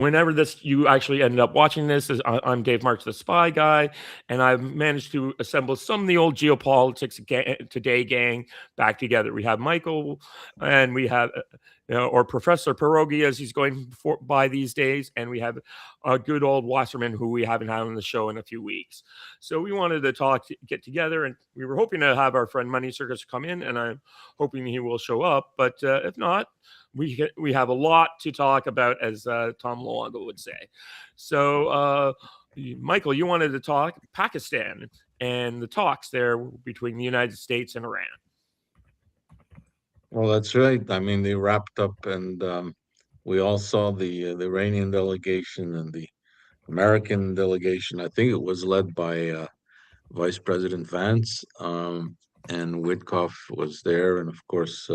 whenever you actually ended up watching this, I'm Dave Marks, the Spy Guy, and I've managed to assemble some of the old Geopolitics Today gang back together. We have Michael, and we have, or Professor Pierogi, as he's going by these days, and we have a good old Wasserman, who we haven't had on the show in a few weeks. So we wanted to get together, and we were hoping to have our friend Money Circus come in, and I'm hoping he will show up. But if not, we have a lot to talk about, as Tom Luongo would say. So, Michael, you wanted to talk Pakistan and the talks there between the United States and Iran. Well, that's right. I mean, they wrapped up, and we all saw the Iranian delegation and the American delegation. I think it was led by Vice President Vance, and Witkoff was there, and of course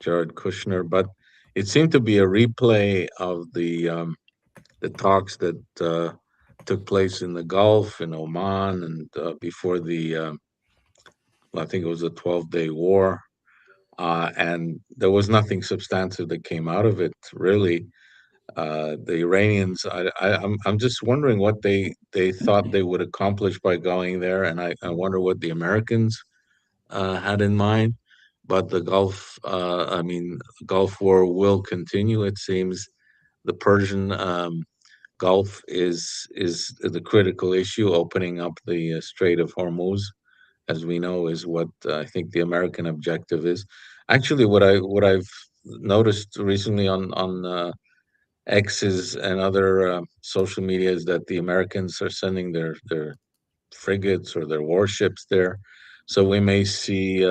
Jared Kushner. But it seemed to be a replay of the talks that took place in the Gulf, in Oman, and before I think it was a 12-day war. And there was nothing substantive that came out of it, really. The Iranians, I'm just wondering what they thought they would accomplish by going there, and I wonder what the Americans had in mind. But I mean, Gulf War will continue. It seems the Persian Gulf is the critical issue. Opening up the Strait of Hormuz, as we know, is what I think the American objective is. Actually, what I've noticed recently on X's and other social media is that the Americans are sending their frigates or their warships there, so we may see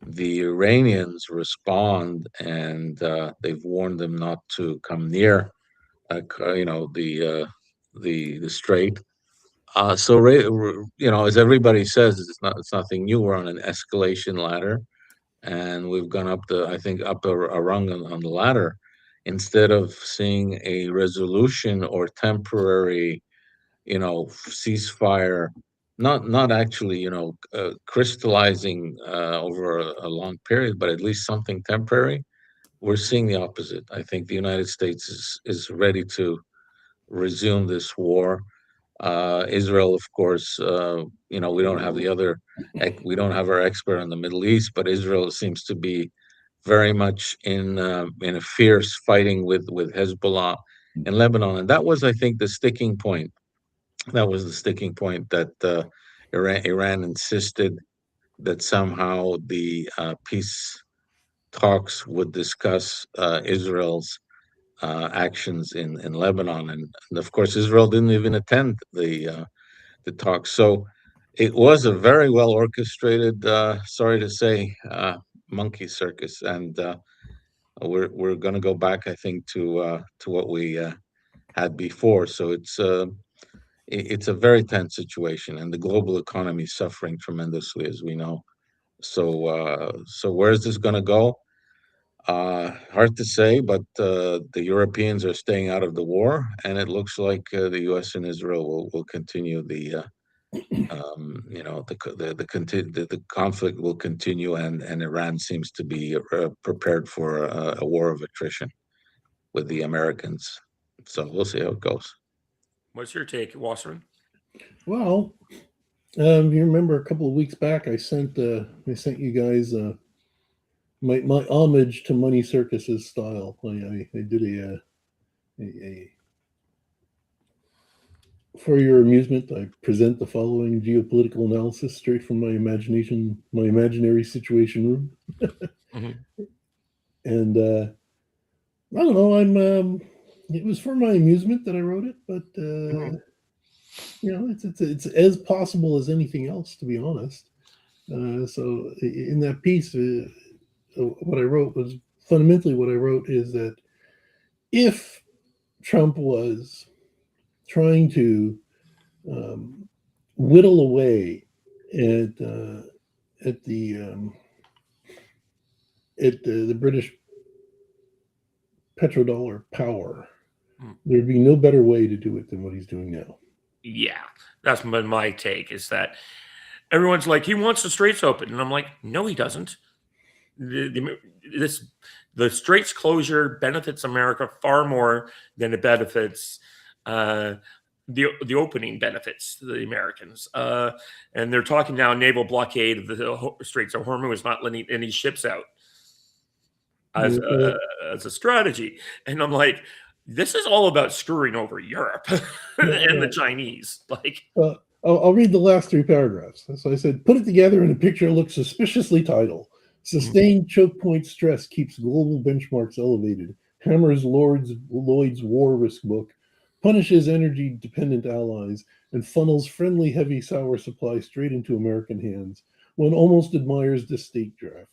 the Iranians respond, and they've warned them not to come near, the strait. As everybody says, it's nothing new. We're on an escalation ladder, and we've gone up I think up a rung on the ladder. Instead of seeing a resolution or temporary, ceasefire, not actually, crystallizing over a long period, but at least something temporary, we're seeing the opposite. I think the United States is ready to resume this war. Israel, of course, we don't have we don't have our expert on the Middle East, but Israel seems to be very much in a fierce fighting with Hezbollah in Lebanon, and that was, I think, the sticking point. That was the sticking point that Iran insisted that somehow the peace talks would discuss Israel's actions in Lebanon, and of course Israel didn't even attend the talks. So it was a very well orchestrated, sorry to say, monkey circus, and we're going to go back, I think, to what we had before. So it's a very tense situation, and the global economy is suffering tremendously, as we know. So where is this going to go? Hard to say, but the Europeans are staying out of the war, and it looks like the U.S. and Israel will continue the conflict will continue, and Iran seems to be prepared for a war of attrition with the Americans. So we'll see how it goes. What's your take, Wasserman? Well, you remember a couple of weeks back, I sent you guys my homage to Money Circus's style. I did a for your amusement, I present the following geopolitical analysis straight from my imagination, my imaginary situation room. Mm-hmm. And I don't know. It was for my amusement that I wrote it, but Mm-hmm. it's as possible as anything else, to be honest. So in that piece, what I wrote was fundamentally what I wrote is that if Trump was trying to um, whittle away at at the um, at the British petrodollar power, there'd be no better way to do it than what he's doing now. Yeah, that's been my take, is that everyone's like, he wants the straits open. And I'm like, no, he doesn't. This the Straits closure benefits America far more than it benefits the opening benefits the Americans. And they're talking now naval blockade of the Straits of Hormuz, not letting any ships out as a strategy. And I'm like, this is all about screwing over Europe and the Chinese. Like, I'll read the last 3 paragraphs. So I said, put it together in a picture that looks suspiciously tidal. Sustained choke point stress keeps global benchmarks elevated, hammers Lloyd's war risk book, punishes energy-dependent allies, and funnels friendly heavy sour supply straight into American hands. One almost admires this stagecraft.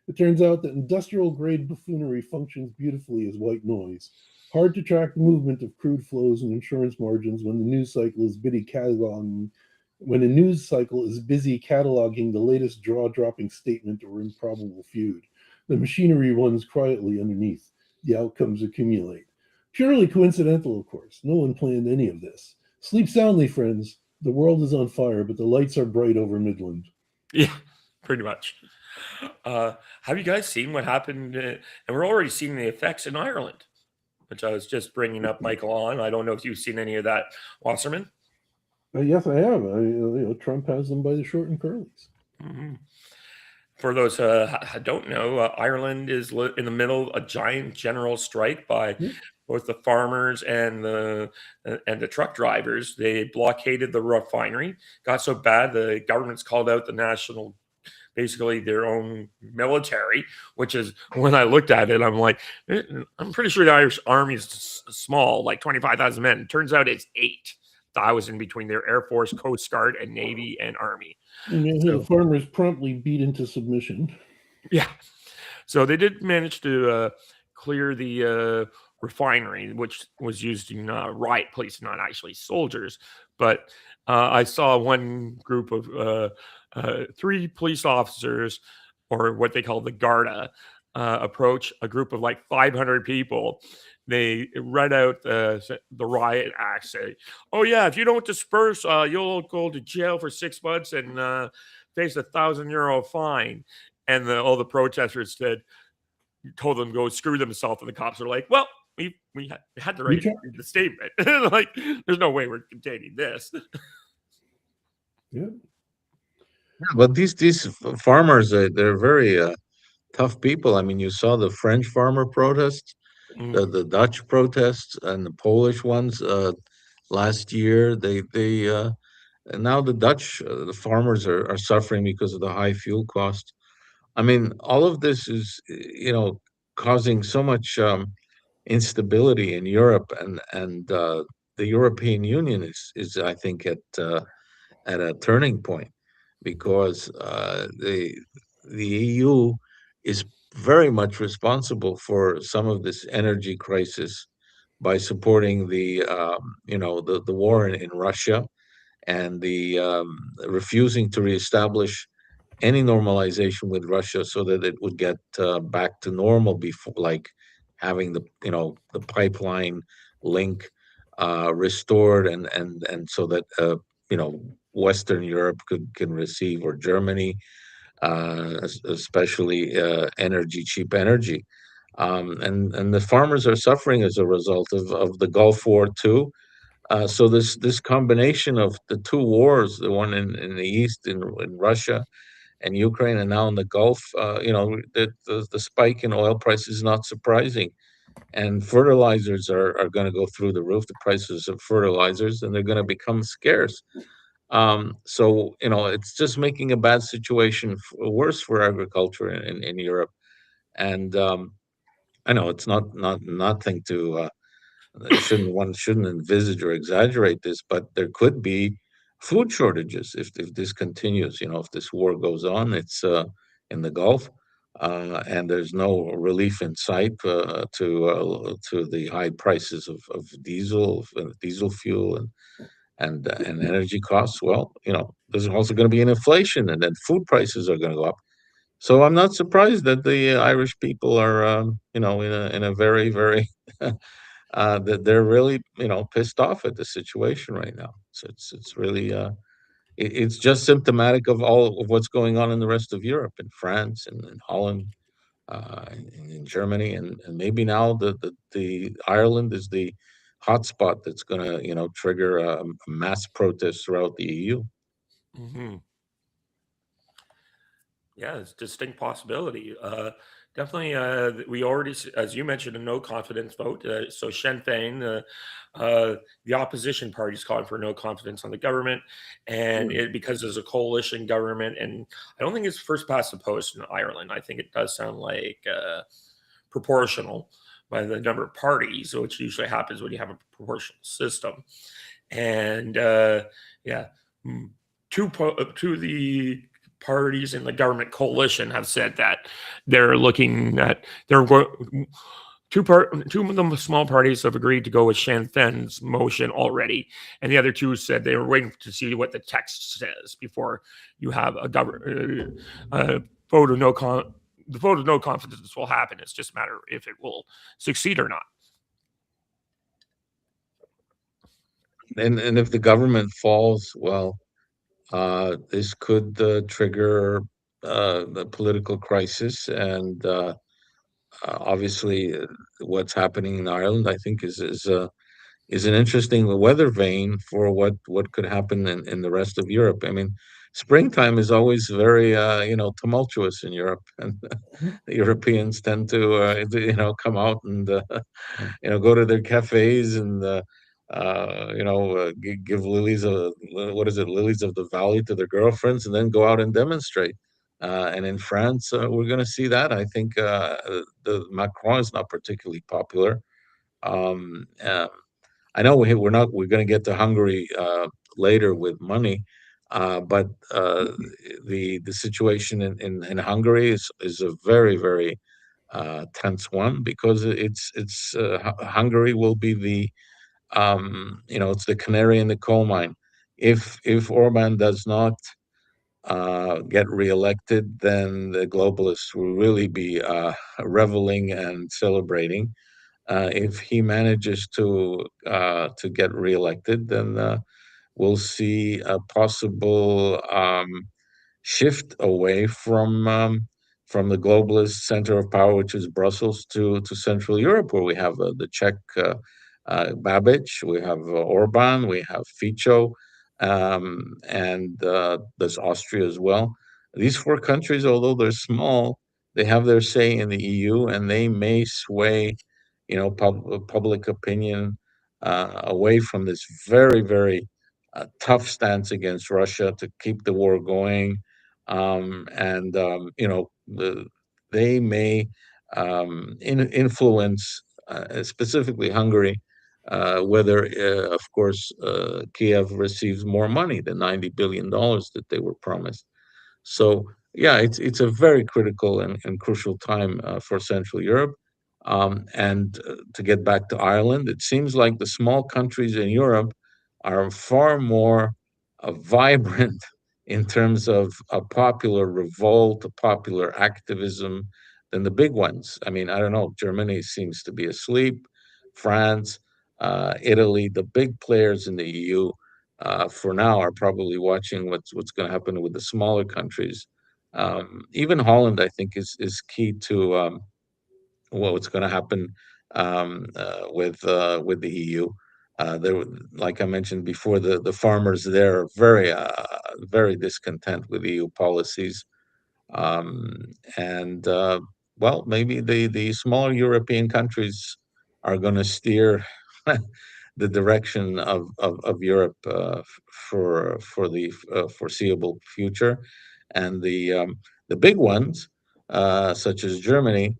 It turns out that industrial-grade buffoonery functions beautifully as white noise. Hard to track the movement of crude flows and insurance margins when the news cycle is busy cataloging the latest jaw-dropping statement or improbable feud. The machinery runs quietly underneath. The outcomes accumulate. Purely coincidental, of course. No one planned any of this. Sleep soundly, friends. The world is on fire, but the lights are bright over Midland. Yeah, pretty much. Have you guys seen what happened? And we're already seeing the effects in Ireland, which I was just bringing up Michael on. I don't know if you've seen any of that, Wasserman. Yes, I have. Trump has them by the short and curlies. Mm-hmm. For those who don't know, Ireland is in the middle of a giant general strike by both the farmers and the truck drivers. They blockaded the refinery. Got so bad the government's called out the national, basically their own military. Which is, when I looked at it, I'm like, I'm pretty sure the Irish army is small, like 25,000 men. It turns out it's 8,000 between their Air Force, Coast Guard, and Navy and Army. And the farmers promptly beat into submission. Yeah. So they did manage to clear the refinery, which was used in riot police, not actually soldiers. But I saw one group of 3 police officers, or what they call the Garda, approach a group of like 500 people. They read out the riot act, say, "Oh yeah, if you don't disperse, you'll go to jail for 6 months and face €1,000 fine." And all the protesters told them to go screw themselves, and the cops are like, "Well, we had to write the statement. Like, there's no way we're containing this." Yeah. But these farmers, they're very tough people. I mean, you saw the French farmer protests, the Dutch protests, and the Polish ones last year. And now the Dutch the farmers are suffering because of the high fuel cost. I mean, all of this is causing so much instability in Europe, and the European Union is I think at a turning point, because the EU is very much responsible for some of this energy crisis by supporting the war in Russia, and the refusing to reestablish any normalization with Russia so that it would get back to normal, before, like having the pipeline link restored, and so that Western Europe can receive, or Germany, especially cheap energy. And the farmers are suffering as a result of the Gulf War too. So this combination of the 2 wars, the one in the east in Russia and Ukraine, and now in the Gulf, the spike in oil prices is not surprising. And fertilizers are going to go through the roof, the prices of fertilizers, and they're going to become scarce. So it's just making a bad situation worse for agriculture in Europe. And I know it's not nothing to one shouldn't envisage or exaggerate this, but there could be food shortages if this continues. If this war goes on, it's in the Gulf, and there's no relief in sight to the high prices of diesel fuel and energy costs. Well, there's also going to be an inflation, and then food prices are going to go up. So I'm not surprised that the Irish people are, in a very, very that they're really, pissed off at the situation right now. So it's really it's just symptomatic of all of what's going on in the rest of Europe, in France and in Holland. in Germany, and maybe now the Ireland is the hotspot that's going to trigger a mass protest throughout the EU. Hmm. Yeah, it's a distinct possibility. Definitely, we already, as you mentioned, a no confidence vote. So Sinn Féin, the opposition party, is calling for no confidence on the government, and Mm. because there's a coalition government, and I don't think it's first past the post in Ireland. I think it does sound like proportional by the number of parties, which usually happens when you have a proportional system. And yeah, mm, two of the parties in the government coalition have said that they're looking at they're going. Two of the small parties have agreed to go with Sinn Féin's motion already, and the other two said they were waiting to see what the text says before you have a government vote of no con. The vote of no confidence will happen. It's just a matter if it will succeed or not. And if the government falls, well, this could trigger the political crisis, and obviously, what's happening in Ireland, I think, is an interesting weather vane for what could happen in the rest of Europe. I mean, springtime is always very tumultuous in Europe, and the Europeans tend to come out and go to their cafes and give lilies of the valley to their girlfriends, and then go out and demonstrate. And in France, we're going to see that. I think the Macron is not particularly popular. Um, uh, I know we're going to get to Hungary later with money, but the situation in Hungary is a very, very tense one, because Hungary will be it's the canary in the coal mine. If Orban does not get reelected, then the globalists will really be reveling and celebrating. If he manages to get reelected, then we'll see a possible shift away from the globalist center of power, which is Brussels, to Central Europe, where we have the Czech Babic, we have Orban, we have Fico, and there's Austria as well. These four countries, although they're small, they have their say in the EU, and they may sway, public opinion away from this very, very tough stance against Russia to keep the war going. And they may influence, specifically Hungary, whether, of course, Kiev receives more money, the $90 billion that they were promised. So yeah, it's a very critical and crucial time for Central Europe. And to get back to Ireland, it seems like the small countries in Europe are far more vibrant in terms of a popular revolt, a popular activism, than the big ones. I mean, I don't know. Germany seems to be asleep. France, Italy, the big players in the EU, for now, are probably watching what's going to happen with the smaller countries. Even Holland, I think, is key to what's going to happen with the EU. Like I mentioned before, the farmers there are very discontent with EU policies, and well, maybe the smaller European countries are going to steer the direction of Europe for the foreseeable future, and the big ones, such as Germany,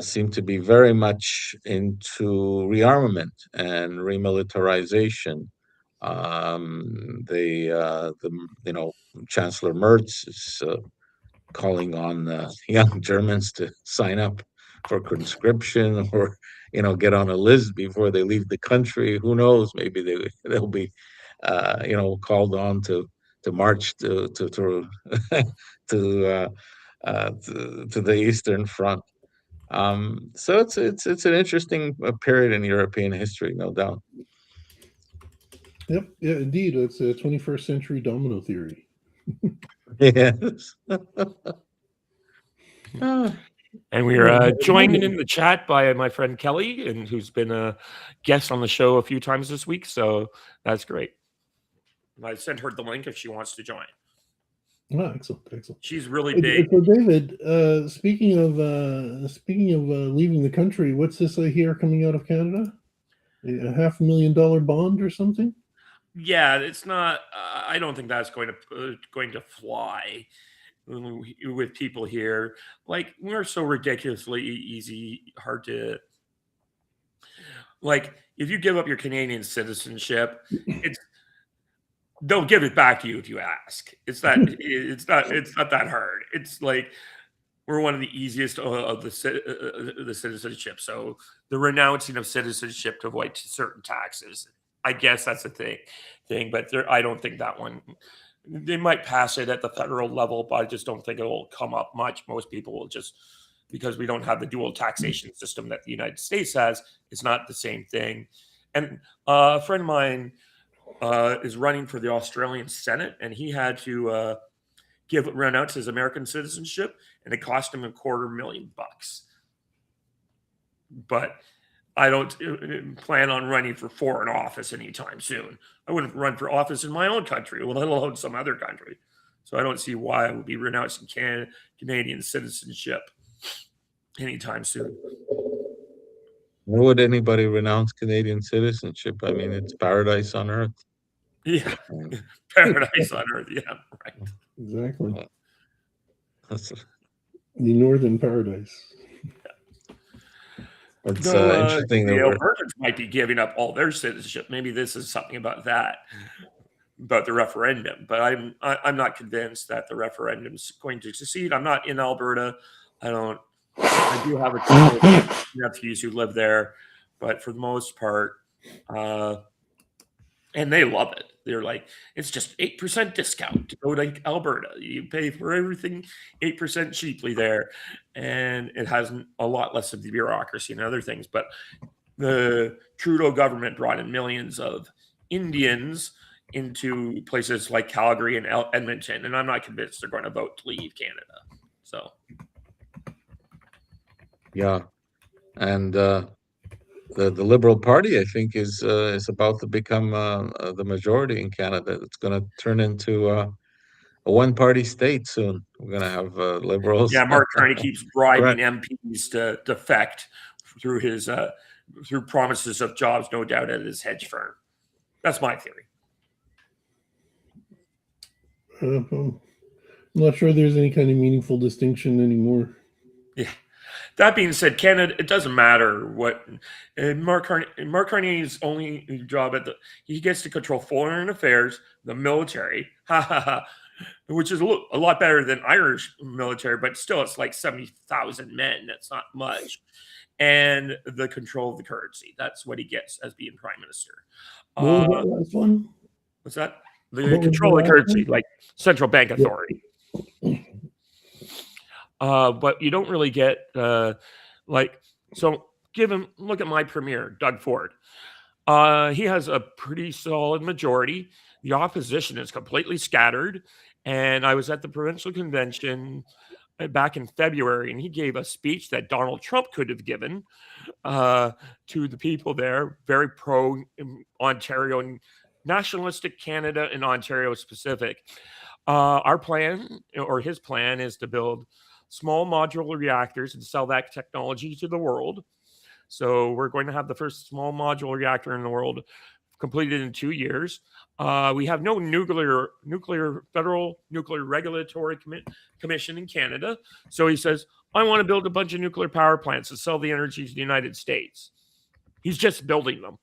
seem to be very much into rearmament and remilitarization. The Chancellor Merz is calling on young Germans to sign up for conscription, or get on a list before they leave the country. Who knows? Maybe they'll be called on to march to, to the Eastern Front. So it's an interesting period in European history, no doubt. Yep, yeah, indeed. It's a 21st century domino theory. Yes. Ah. And we are joined in the chat by my friend Kelly, and who's been a guest on the show a few times this week. So that's great. I sent her the link if she wants to join. Oh, excellent. She's really big. So David, speaking of leaving the country, what's this I hear coming out of Canada? A $500,000 bond or something? Yeah, it's not. I don't think that's going to fly with people here. Like, we're so ridiculously easy, hard to. Like, if you give up your Canadian citizenship, they'll give it back to you if you ask. It's not that hard. It's like we're one of the easiest of the citizenship. So the renouncing of citizenship to avoid certain taxes, I guess that's a thing. But I don't think that one. They might pass it at the federal level, but I just don't think it'll come up much. Most people will just, because we don't have the dual taxation system that the United States has, it's not the same thing. And a friend of mine is running for the Australian Senate, and he had to renounce his American citizenship, and it cost him $250,000. But I don't plan on running for foreign office anytime soon. I wouldn't run for office in my own country, let alone some other country. So I don't see why I would be renouncing Canadian citizenship anytime soon. Why would anybody renounce Canadian citizenship? I mean, it's paradise on earth. Yeah, paradise on earth. Yeah, right. Exactly. The northern paradise. It's interesting the that Albertans might be giving up all their citizenship. Maybe this is something about that, about the referendum. But I'm not convinced that the referendum's going to succeed. I'm not in Alberta. I do have a couple of nephews who live there, but for the most part, and they love it. They're like, it's just 8% discount to go to Alberta. You pay for everything 8% cheaply there. And it has a lot less of the bureaucracy and other things. But the Trudeau government brought in millions of Indians into places like Calgary and Edmonton. And I'm not convinced they're going to vote to leave Canada. So. Yeah. And the Liberal Party, I think, is about to become the majority in Canada. It's going to turn into a one-party state soon. We're going to have Liberals. Yeah, Mark Carney keeps bribing MPs to defect through his through promises of jobs, no doubt, at his hedge firm. That's my theory. I'm not sure there's any kind of meaningful distinction anymore. Yeah. That being said, Canada, it doesn't matter what Mark Carney's only job he gets to control foreign affairs, the military, which is a lot better than Irish military, but still it's like 70,000 men. That's not much. And the control of the currency. That's what he gets as being prime minister. What was that last one? What's that? The control of the currency, like central bank authority. Yeah. But you don't really get look at my premier, Doug Ford. He has a pretty solid majority. The opposition is completely scattered. And I was at the provincial convention back in February, and he gave a speech that Donald Trump could have given to the people there, very pro-Ontario and nationalistic Canada and Ontario specific. Our plan, or his plan, is to build small modular reactors and sell that technology to the world. So we're going to have the first small modular reactor in the world completed in 2 years. We have no federal nuclear regulatory commission in Canada. So he says, I want to build a bunch of nuclear power plants to sell the energy to the United States. He's just building them.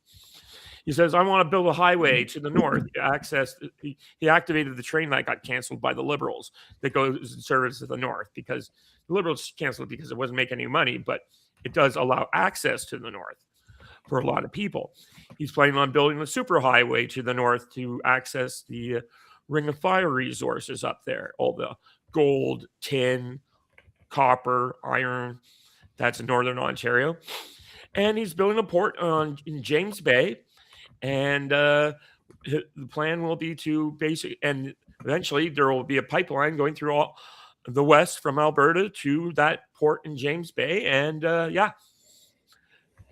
He says, I want to build a highway to the north to access. He activated the train that got canceled by the Liberals that goes and serves to the north, because the Liberals canceled it because it wasn't making any money, but it does allow access to the north for a lot of people. He's planning on building a superhighway to the north to access the Ring of Fire resources up there, all the gold, tin, copper, iron. That's in northern Ontario. And he's building a port in James Bay. And the plan will be to and eventually there will be a pipeline going through the west from Alberta to that port in James Bay. And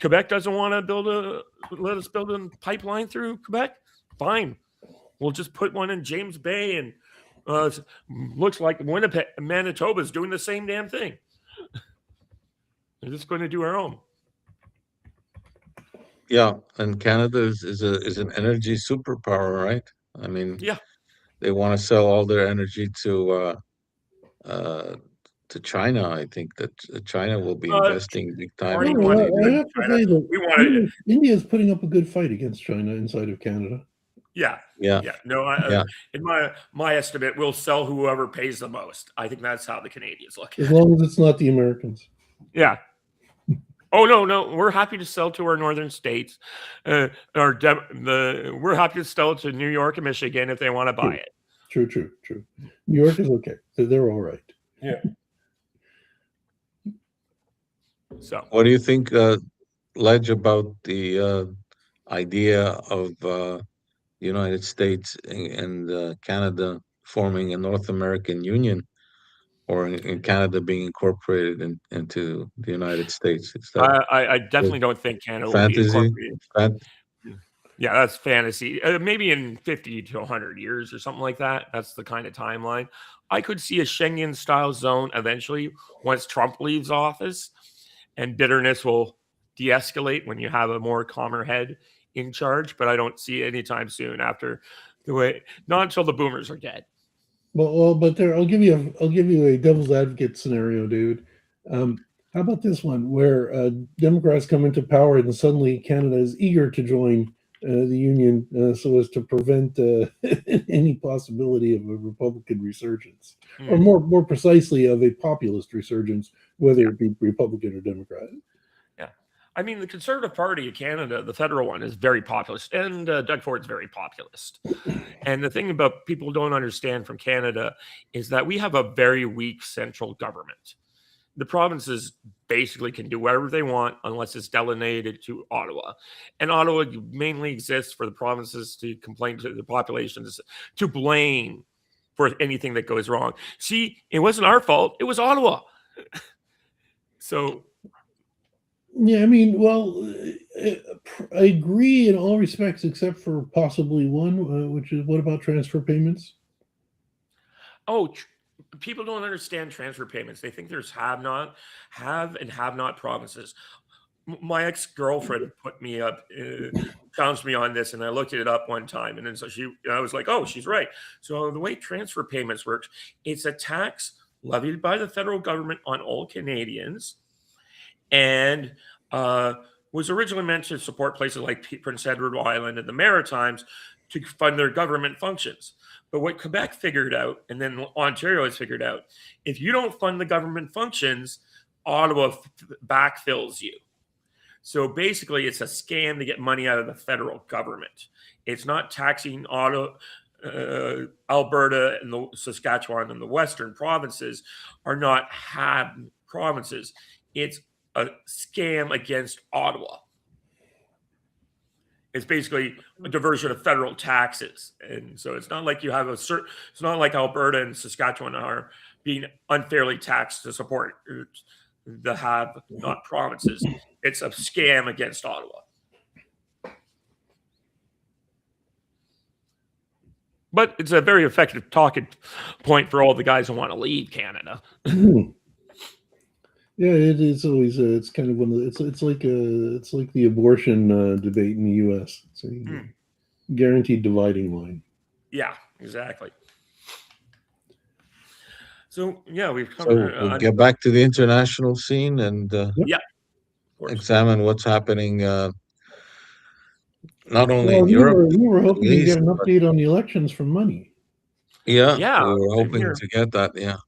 Quebec doesn't want to let us build a pipeline through Quebec. Fine. We'll just put one in James Bay, and looks like Winnipeg, Manitoba is doing the same damn thing. We're just going to do our own. Yeah, and Canada is an energy superpower, right? I mean, Yeah. they want to sell all their energy to China. I think that China will be investing big time. Party in Well, money. I have to China. say that We want to. India is putting up a good fight against China inside of Canada. Yeah. Yeah, Yeah. No, yeah. in my estimate, we'll sell whoever pays the most. I think that's how the Canadians look at As it. long as it's not the Americans. Yeah. Oh no, we're happy to sell to our northern states. We're happy to sell to New York and Michigan if they want to buy it. True. New York is okay. They're all right. Yeah. So, What do you think, Ledge, about the idea of United States and Canada forming a North American Union, or in Canada being incorporated into the United States? Is that I definitely don't think Canada will be fantasy? incorporated. Yeah, that's fantasy. Maybe in 50 to 100 years or something like that. That's the kind of timeline. I could see a Schengen-style zone eventually once Trump leaves office, and bitterness will de-escalate when you have a more calmer head in charge. But I don't see it anytime soon after not until the boomers are dead. Well, but there, I'll give you a devil's advocate scenario, dude. How about this one, where Democrats come into power and suddenly Canada is eager to join the union, so as to prevent any possibility of a Republican resurgence, or more precisely, of a populist resurgence, whether it be Republican or Democrat. Yeah, I mean, the Conservative Party of Canada, the federal one, is very populist, and Doug Ford's very populist. And the thing about people don't understand from Canada is that we have a very weak central government. The provinces basically can do whatever they want unless it's delegated to Ottawa. And Ottawa mainly exists for the provinces to complain to the populations, to blame for anything that goes wrong. See, it wasn't our fault. It was Ottawa. So, yeah, I mean, well, I agree in all respects except for possibly one, which is, what about transfer payments? People don't understand transfer payments. They think there's have and have not provinces. My ex-girlfriend put me up, challenged me on this, and I looked it up one time, and then I was like, oh, she's right. So the way transfer payments works, it's a tax levied by the federal government on all Canadians, and was originally meant to support places like Prince Edward Island and the Maritimes to fund their government functions. But what Quebec figured out, and then Ontario has figured out, if you don't fund the government functions, Ottawa backfills you. So basically, it's a scam to get money out of the federal government. It's not taxing Alberta and the Saskatchewan and the Western provinces are not have provinces. It's a scam against Ottawa. It's basically a diversion of federal taxes. And so it's not like you have it's not like Alberta and Saskatchewan are being unfairly taxed to support the have not provinces. It's a scam against Ottawa. But it's a very effective talking point for all the guys who want to leave Canada. Yeah, it is always. It's kind of one of the, it's like the abortion debate in the U.S. It's a guaranteed dividing line. Yeah, exactly. So yeah, we've covered. So we'll get back to the international scene and examine what's happening. Not only in Europe. We were hoping to get an update on the elections from Money. Yeah, we were hoping to get that. Yeah.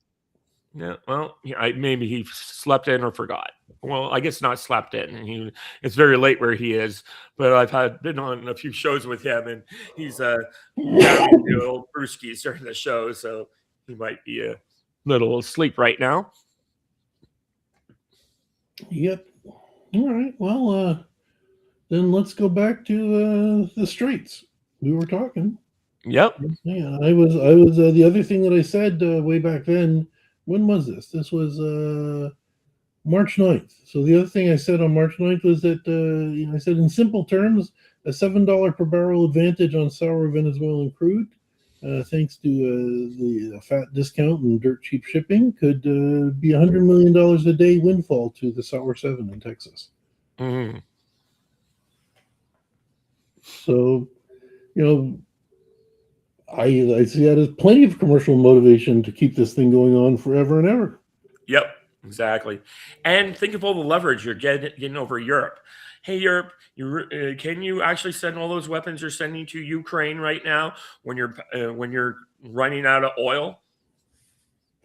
Yeah, well, maybe he slept in or forgot. Well, I guess not slept in. It's very late where he is, but I've been on a few shows with him, and he's having the old brewskis during the show, so he might be a little asleep right now. Yep. All right. Well, then let's go back to the Straits. We were talking. Yep. Yeah, I was the other thing that I said way back then when was this? This was March 9th. So the other thing I said on March 9th was that I said in simple terms, a $7 per barrel advantage on sour Venezuelan crude, thanks to the fat discount and dirt cheap shipping, could be $100 million a day windfall to the sour 7 in Texas. Mhm. So, I see that as plenty of commercial motivation to keep this thing going on forever and ever. Yep, exactly. And think of all the leverage you're getting over Europe. Hey, Europe, can you actually send all those weapons you're sending to Ukraine right now when you're running out of oil?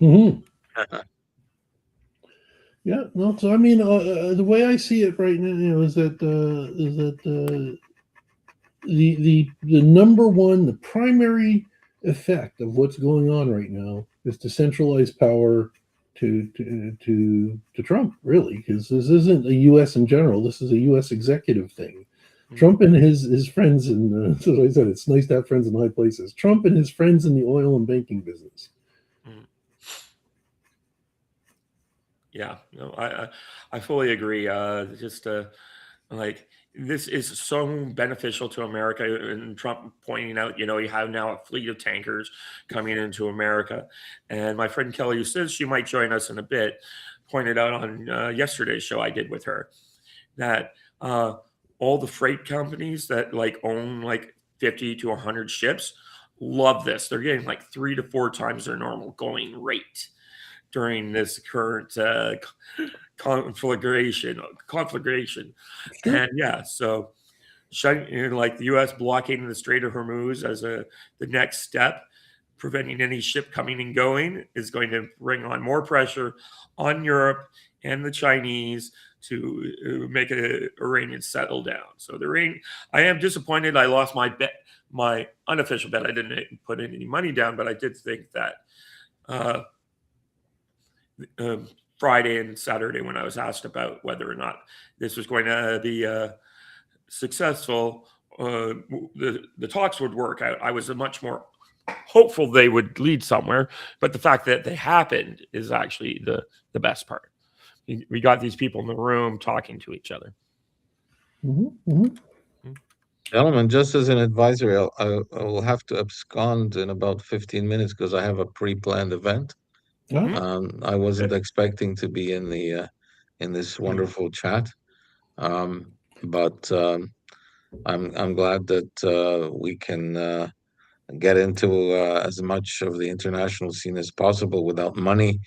Mm-hmm. Yeah, no. So I mean, the way I see it right now, is that the number one, the primary effect of what's going on right now is to centralize power to Trump, really, because this isn't a U.S. in general. This is a U.S. executive thing. Trump and his friends, and as I said, it's nice to have friends in high places. Trump and his friends in the oil and banking business. Mm. Yeah, no, I fully agree. Just like this is so beneficial to America, and Trump pointing out, you have now a fleet of tankers coming into America, and my friend Kelly, who says she might join us in a bit, pointed out on yesterday's show I did with her that all the freight companies that like own like 50 to 100 ships love this. They're getting like 3 to 4 times their normal going rate during this current conflagration. Sure. And yeah, so like the U.S. blockading the Strait of Hormuz as the next step, preventing any ship coming and going, is going to bring on more pressure on Europe and the Chinese to make the Iranians settle down. So I am disappointed. I lost my unofficial bet. I didn't put any money down, but I did think that uh, Friday and Saturday, when I was asked about whether or not this was going to be successful, the talks would work out. I was much more hopeful they would lead somewhere, but the fact that they happened is actually the best part. We got these people in the room talking to each other. Mm-hmm, mm-hmm. Gentlemen, just as an advisory, I will have to abscond in about 15 minutes because I have a pre-planned event. I wasn't expecting to be in this wonderful chat, but I'm glad that we can get into as much of the international scene as possible without money,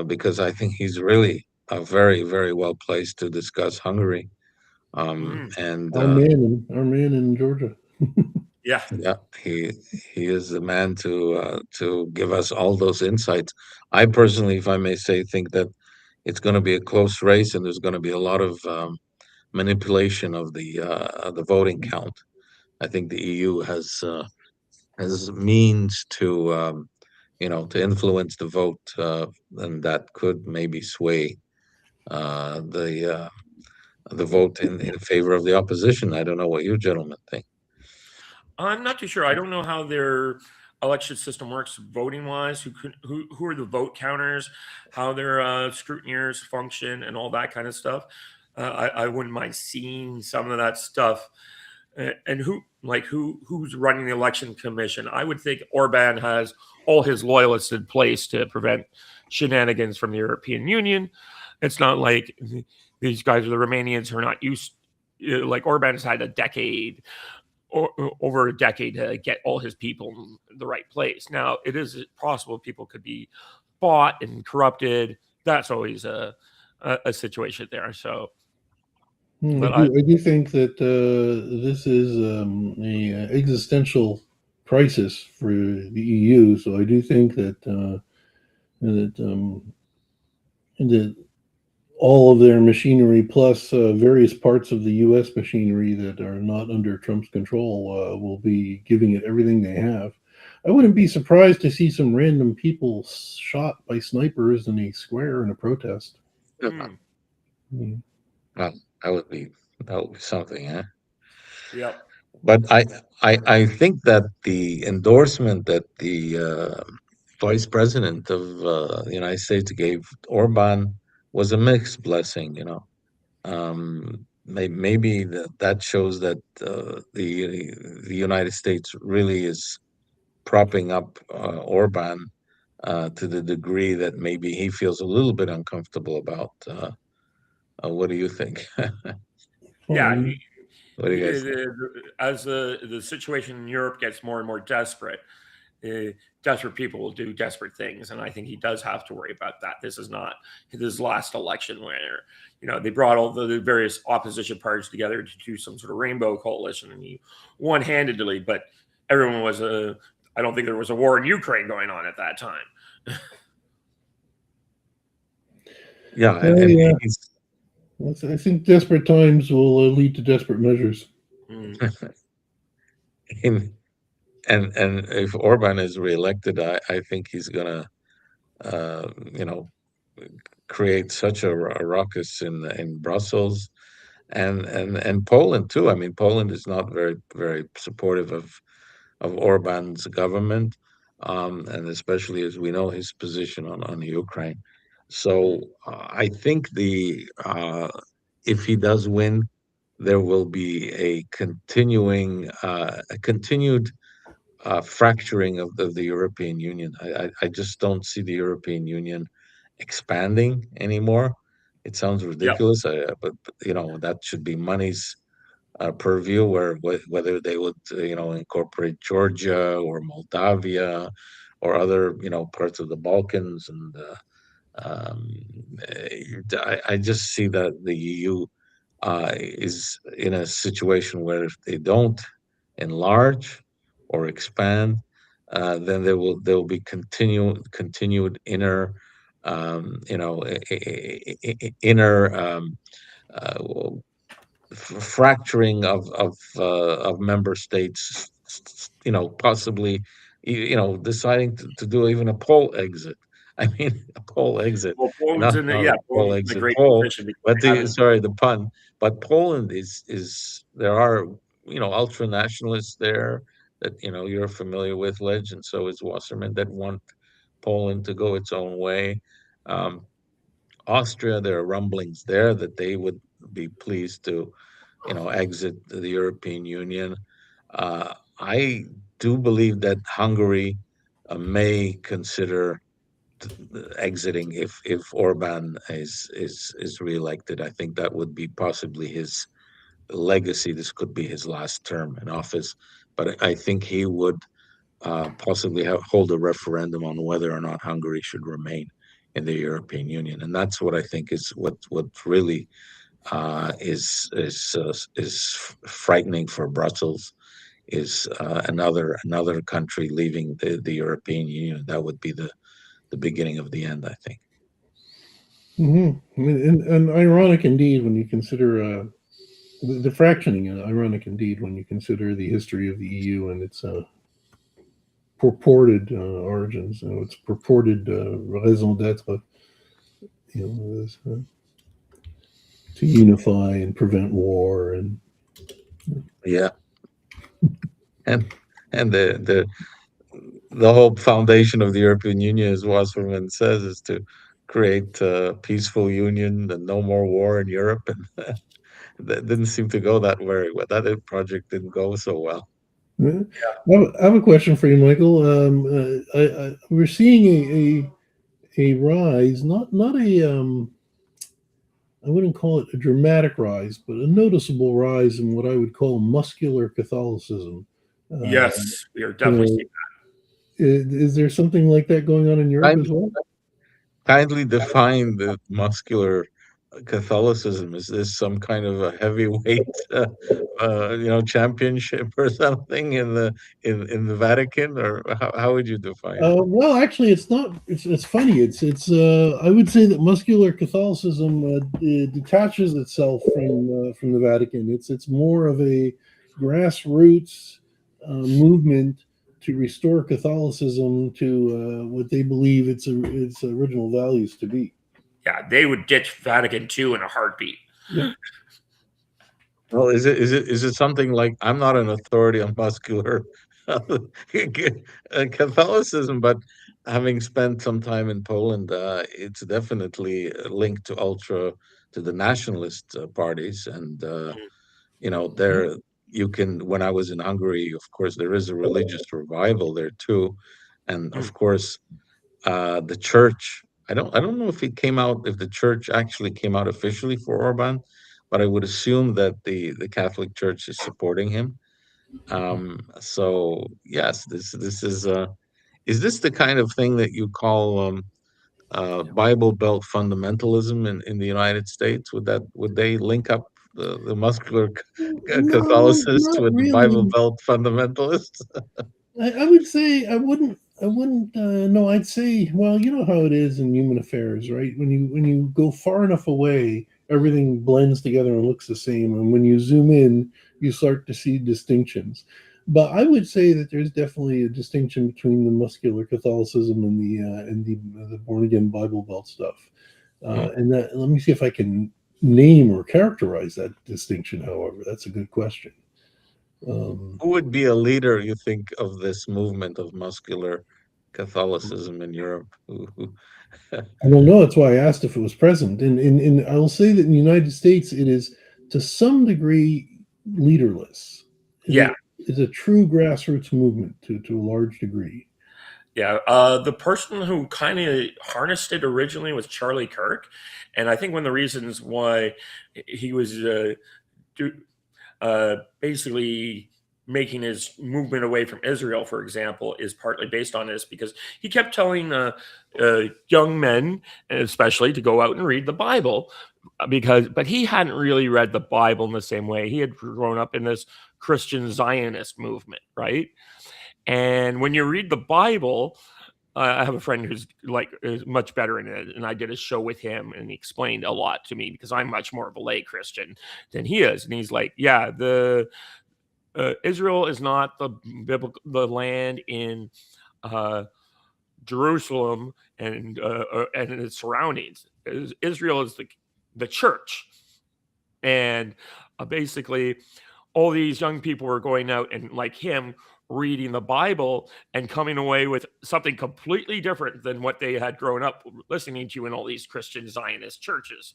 because I think he's really very, very well placed to discuss Hungary. And Our man in Georgia. Yeah. yeah, he is the man to give us all those insights. I personally, if I may say, think that it's going to be a close race, and there's going to be a lot of manipulation of the voting count. I think the EU has means to influence the vote, and that could maybe sway uh, the uh, the vote in favor of the opposition. I don't know what you gentlemen think. I'm not too sure. I don't know how their election system works voting wise. Who are the vote counters? How their scrutineers function and all that kind of stuff. I wouldn't mind seeing some of that stuff. And who's running the election commission? I would think Orban has all his loyalists in place to prevent shenanigans from the European Union. It's not like these guys are the Romanians who are not used. Like Orban's had a decade or over a decade to get all his people in the right place. Now, it is possible people could be bought and corrupted. That's always a situation there. So, but I do think that this is a existential crisis for the EU. So I do think that all of their machinery, plus various parts of the U.S. machinery that are not under Trump's control, will be giving it everything they have. I wouldn't be surprised to see some random people shot by snipers in a square in a protest. mm, Mm. Well, that would be something, huh? yep. But I think that the endorsement that the vice president of the United States gave Orban was a mixed blessing. Maybe that shows that the United States really is propping up Orban to the degree that maybe he feels a little bit uncomfortable about. What do you think? Yeah, What do you guys think? as the situation in Europe gets more and more desperate, desperate people will do desperate things, and I think he does have to worry about that. This is not his last election where they brought all the various opposition parties together to do some sort of rainbow coalition, and he won handedly. But everyone was I don't think there was a war in Ukraine going on at that time. Yeah, Yeah. I think desperate times will lead to desperate measures. and if Orban is reelected, I think he's gonna create such a ruckus in Brussels and Poland too. I mean, Poland is not very supportive of Orban's government, and especially as we know his position on Ukraine. So I think if he does win, there will be a continued fracturing of the European Union. I just don't see the European Union expanding anymore. It sounds Yeah. ridiculous, but that should be money's purview, whether they would incorporate Georgia or Moldavia or other parts of the Balkans, and um, I just see that the EU is in a situation where if they don't enlarge or expand, then there will be continued inner inner well, fracturing of member states, possibly deciding to do even a poll exit. I mean, a poll exit, Well, Poland's not in the not a poll Poland's in a exit great poll, position because but they haven't. sorry, the pun. But Poland is there are ultra nationalists there that you're familiar with, Ledge, and so is Wasserman, that want Poland to go its own way. Um, Austria, there are rumblings there that they would be pleased to exit the European Union. I do believe that Hungary may consider exiting if Orban is reelected. I think that would be possibly his legacy. This could be his last term in office, but I think he would possibly hold a referendum on whether or not Hungary should remain in the European Union, and that's what I think is what really is frightening for Brussels. Is another country leaving the European Union? That would be the beginning of the end, I think. I mean, and ironic indeed when you consider the fractioning. Ironic indeed when you consider the history of the EU and its purported origins, its purported raison d'être, to unify and prevent war and Yeah, and the whole foundation of the European Union, as Wasserman says, is to create a peaceful union and no more war in Europe, and that didn't seem to go that very well. That project didn't go so well. I have a question for you, Michael. We're seeing a rise, not a I wouldn't call it a dramatic rise, but a noticeable rise in what I would call muscular Catholicism. Yes, we are You definitely know, seeing is there something like that going on in Europe as well? Kindly define the muscular Catholicism. Is this some kind of a heavyweight, championship or something in the Vatican, or how would you define it? Well, actually, it's not. It's funny. It's. I would say that muscular Catholicism detaches itself from the Vatican. It's more of a grassroots movement to restore Catholicism to what they believe its original values to be. Yeah, they would ditch Vatican II in a heartbeat. Yeah. Well, is it something like, I'm not an authority on muscular Catholicism, but having spent some time in Poland, it's definitely linked to the nationalist parties, and there you can. When I was in Hungary, of course, there is a religious revival there too, and Mm. of course, the church. I don't know if the church actually came out officially for Orban, but I would assume that the Catholic Church is supporting him. So yes, this is this the kind of thing that you call Bible Belt fundamentalism in the United States? Would they link up the muscular No, Catholicists not with the Bible really. Belt fundamentalists? I would say I wouldn't. I wouldn't. No, I'd say. Well, you know how it is in human affairs, right? When you go far enough away, everything blends together and looks the same, and when you zoom in, you start to see distinctions. But I would say that there's definitely a distinction between the muscular Catholicism and the born again Bible Belt stuff. Hmm. And that, let me see if I can name or characterize that distinction. However, that's a good question. Um, Who would be a leader, you think, of this movement of muscular Catholicism in Europe? I don't know. That's why I asked if it was present. And I will say that in the United States, it is to some degree leaderless. Yeah. It is a true grassroots movement to a large degree. Yeah, the person who kind of harnessed it originally was Charlie Kirk, and I think one of the reasons why he was basically making his movement away from Israel, for example, is partly based on this because he kept telling young men, especially, to go out and read the Bible, but he hadn't really read the Bible in the same way. He had grown up in this Christian Zionist movement, and when you read the Bible, I have a friend who's is much better in it, and I did a show with him, and he explained a lot to me because I'm much more of a lay Christian than he is, and he's like, "Yeah, the Israel is not the land in uh, Jerusalem and its surroundings. Israel is the church, and basically." All these young people were going out and like him reading the Bible and coming away with something completely different than what they had grown up listening to in all these Christian Zionist churches.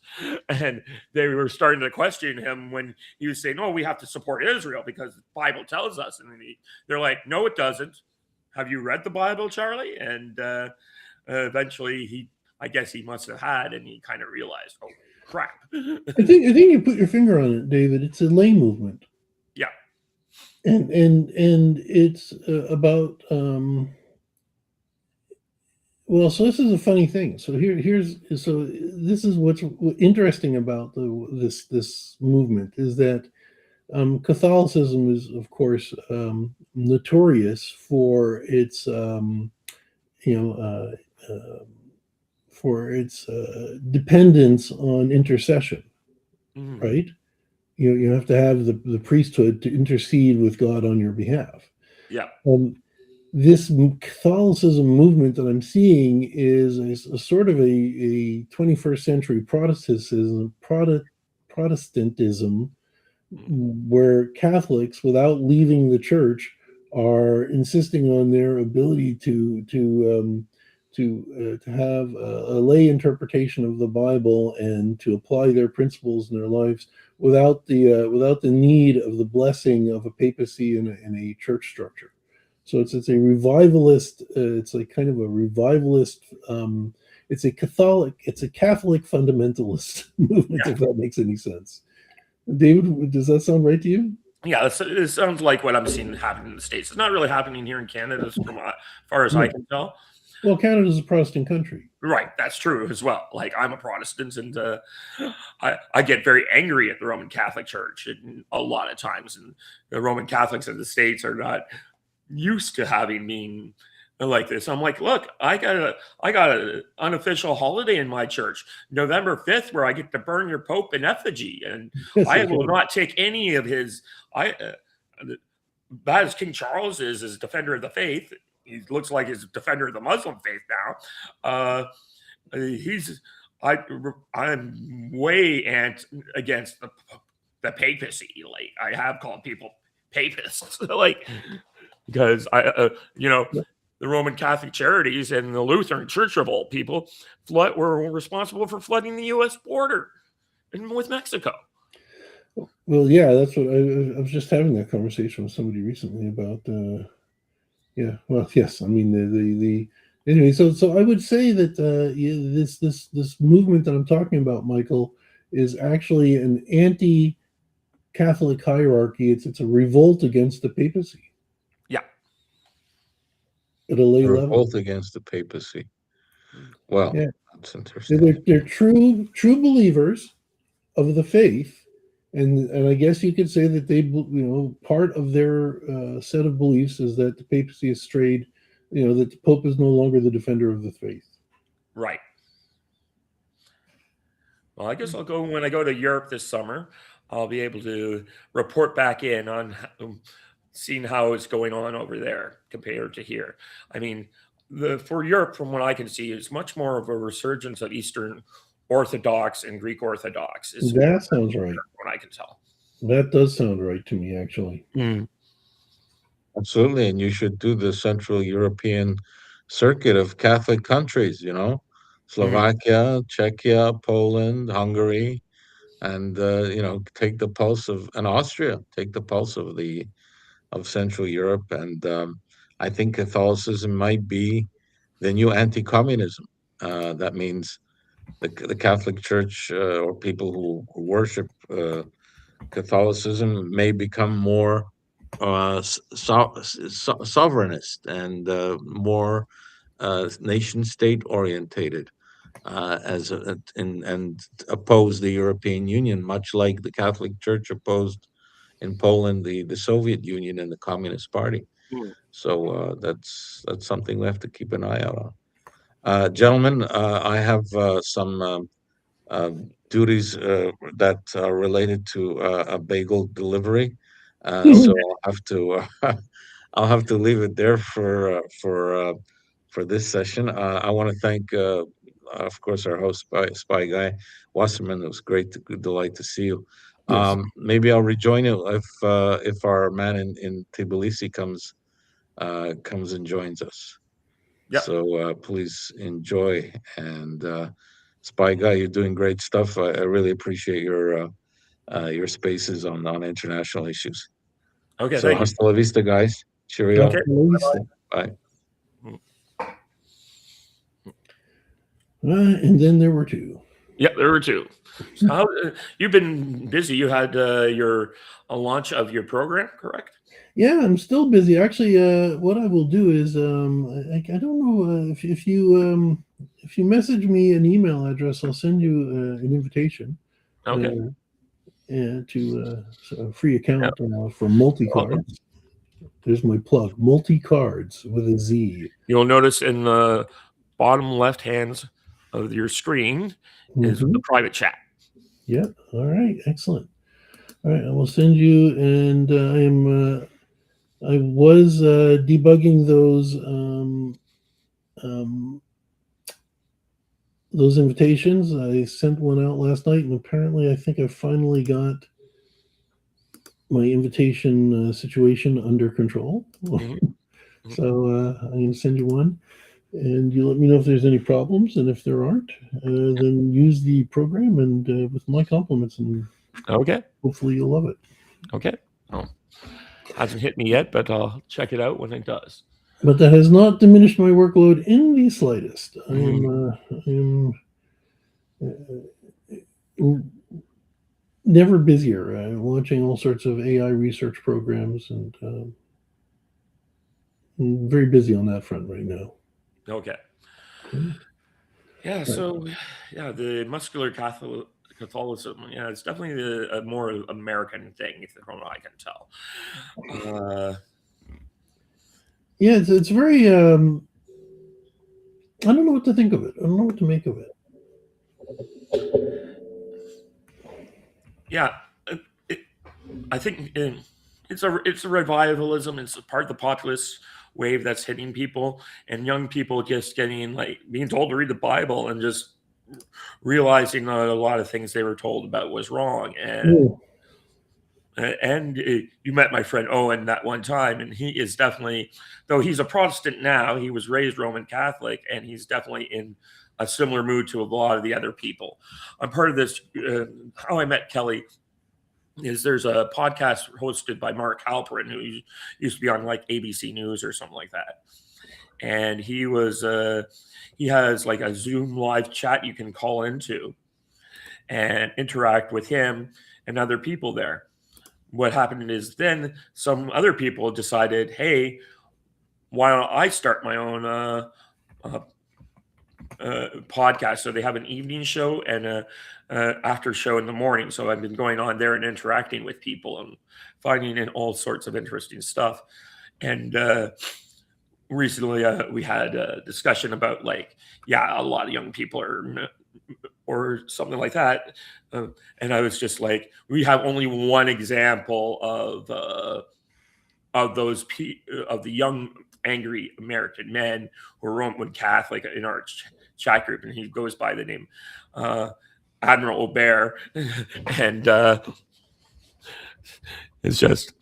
And they were starting to question him when he was saying, "Oh, we have to support Israel because the Bible tells us." And they're like, "No, it doesn't. Have you read the Bible, Charlie?" And eventually I guess he must have had, and he kind of realized, "Oh, crap." I think you put your finger on it, David. It's a lay movement, Yeah. and it's about well, so this is a funny thing. So this is what's interesting about this movement is that Catholicism is, of course, notorious for its you know for its dependence on intercession, Mhm. right? You have to have the priesthood to intercede with God on your behalf. Yeah. This Catholicism movement that I'm seeing is a sort of a 21st century Protestantism, where Catholics, without leaving the church, are insisting on their ability to have a lay interpretation of the Bible and to apply their principles in their lives without the need of the blessing of a papacy and a church structure. So it's a revivalist. It's like kind of a revivalist. It's a Catholic fundamentalist movement, Yeah. if that makes any sense. David, does that sound right to you? Yeah, it sounds like what I'm seeing happen in the States. It's not really happening here in Canada, from as far as I No. can tell. Well, Canada is a Protestant country. Right, that's true as well. Like I'm a Protestant, and I get very angry at the Roman Catholic Church, and a lot of times, and the Roman Catholics in the States are not used to having been like this. I'm like, look, I got an unofficial holiday in my church, November 5th, where I get to burn your Pope in effigy, and Yes, I that's will right. not take any of his. I Bad as King Charles is as defender of the faith, he looks like he's a defender of the Muslim faith now. He's I I'm way against the papacy. Like I have called people papists, like because the Roman Catholic Charities and the Lutheran Church of all people were responsible for flooding the U.S. border with Mexico. Well, yeah, that's what I was just having that conversation with somebody recently about. Yeah, well, yes, I mean the anyway. So I would say that this movement that I'm talking about, Michael, is actually an anti-Catholic hierarchy. It's a revolt against the papacy. Yeah, at a lay A level. revolt against the papacy. Well, Yeah. that's interesting. They're true believers of the faith, and I guess you could say that they, part of their set of beliefs is that the papacy has strayed, that the Pope is no longer the defender of the faith. right. Well, I guess I'll go when I go to Europe this summer. I'll be able to report back in on seeing how it's going on over there compared to here. I mean, for Europe, from what I can see, it's much more of a resurgence of Eastern Orthodox and Greek Orthodox. That sounds right. What I can tell. That does sound right to me, actually. Absolutely, and you should do the Central European circuit of Catholic countries, Slovakia, Czechia, Poland, Hungary, and take the pulse and Austria, take the pulse of Central Europe, and I think Catholicism might be the new anti-communism. That means the Catholic Church or people who worship Catholicism may become more sovereignist and more nation state orientated and oppose the European Union, much like the Catholic Church opposed in Poland the Soviet Union and the Communist Party. So that's something we have to keep an eye out on. Gentlemen, I have some duties that are related to a bagel delivery. So I'll have to leave it there for this session. I want to thank, of course, our host, Spy Guy Wasserman. It was good delight to see you. Yes. Maybe I'll rejoin you if our man in Tbilisi comes and joins us. Yep. So please enjoy. And Spy Guy, you're doing great stuff. I really appreciate your spaces on international issues. Okay, So thank you. hasta la vista, guys. Cheerio. Okay. Bye. And then there were two. Yeah, there were two. So how you've been busy? You had a launch of your program, correct? Yeah, I'm still busy. Actually, what I will do is, I don't know if you message me an email address, I'll send you an invitation. Okay. To a free account for multi-cards. There's my plug, multi-cards with a Z. You'll notice in the bottom left hand of your screen is the private chat. Yeah. All right. Excellent. All right. I will send you, and I was debugging those invitations. I sent one out last night, and apparently I think I finally got my invitation situation under control. So I'm going to send you one, and you let me know if there's any problems, and if there aren't, then use the program, and with my compliments, and hopefully you'll love it. Okay. Oh, hasn't hit me yet, but I'll check it out when it does. But that has not diminished my workload in the slightest. I am never busier. Launching all sorts of AI research programs, and I'm very busy on that front right now. Okay. Yeah. So, the muscular Catholicism. Yeah, it's definitely a more American thing, from what I can tell. Yeah, it's very. I don't know what to think of it. I don't know what to make of it. Yeah, I think it's a revivalism. It's a part of the populist wave that's hitting people, and young people just getting being told to read the Bible and just realizing a lot of things they were told about was wrong. And And you met my friend Owen that one time, and he is definitely, though he's a Protestant now, he was raised Roman Catholic, and he's definitely in a similar mood to a lot of the other people. I'm part of this. How I Met Kelly is there's a podcast hosted by Mark Halperin, who used to be on like ABC News or something like that, and he has like a Zoom live chat you can call into and interact with him and other people there. What happened is then some other people decided, hey, why don't I start my own podcast? So they have an evening show and a after show in the morning. So I've been going on there and interacting with people and finding in all sorts of interesting stuff. And recently we had a discussion about like, yeah, a lot of young people are or something like that. And I was just like, we have only one example of those of the young angry American men who are Roman Catholic in our chat group, and he goes by the name Admiral Aubert, and it's just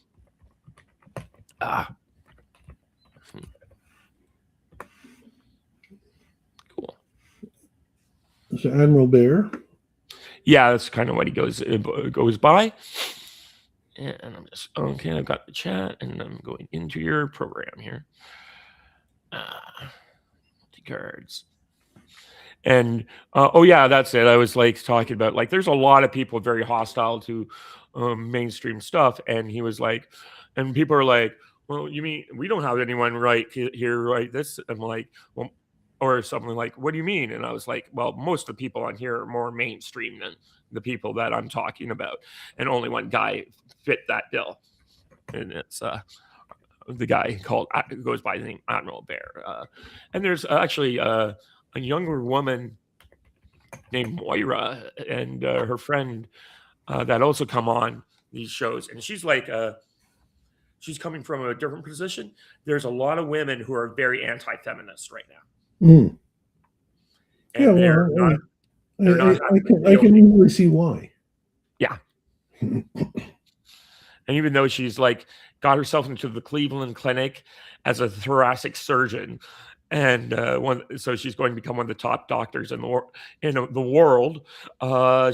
cool. So Admiral Bear. Yeah, that's kind of what he goes by. And I'm just okay. I've got the chat, and I'm going into your program here. Cards. And oh yeah, that's it. I was like talking about like there's a lot of people very hostile to mainstream stuff, and he was like, and people are like, well, you mean we don't have anyone right here write this? I'm like, well, or something like, what do you mean? And I was like, well, most of the people on here are more mainstream than the people that I'm talking about, and only one guy fit that bill, and it's the guy goes by the name Admiral Bear. And there's actually a younger woman named Moira and her friend that also come on these shows, and she's like she's coming from a different position. There's a lot of women who are very anti-feminist right now. Mm. And Yeah, they're well, not I can easily see why. Yeah. And even though she's like got herself into the Cleveland Clinic as a thoracic surgeon, and so she's going to become one of the top doctors in the world.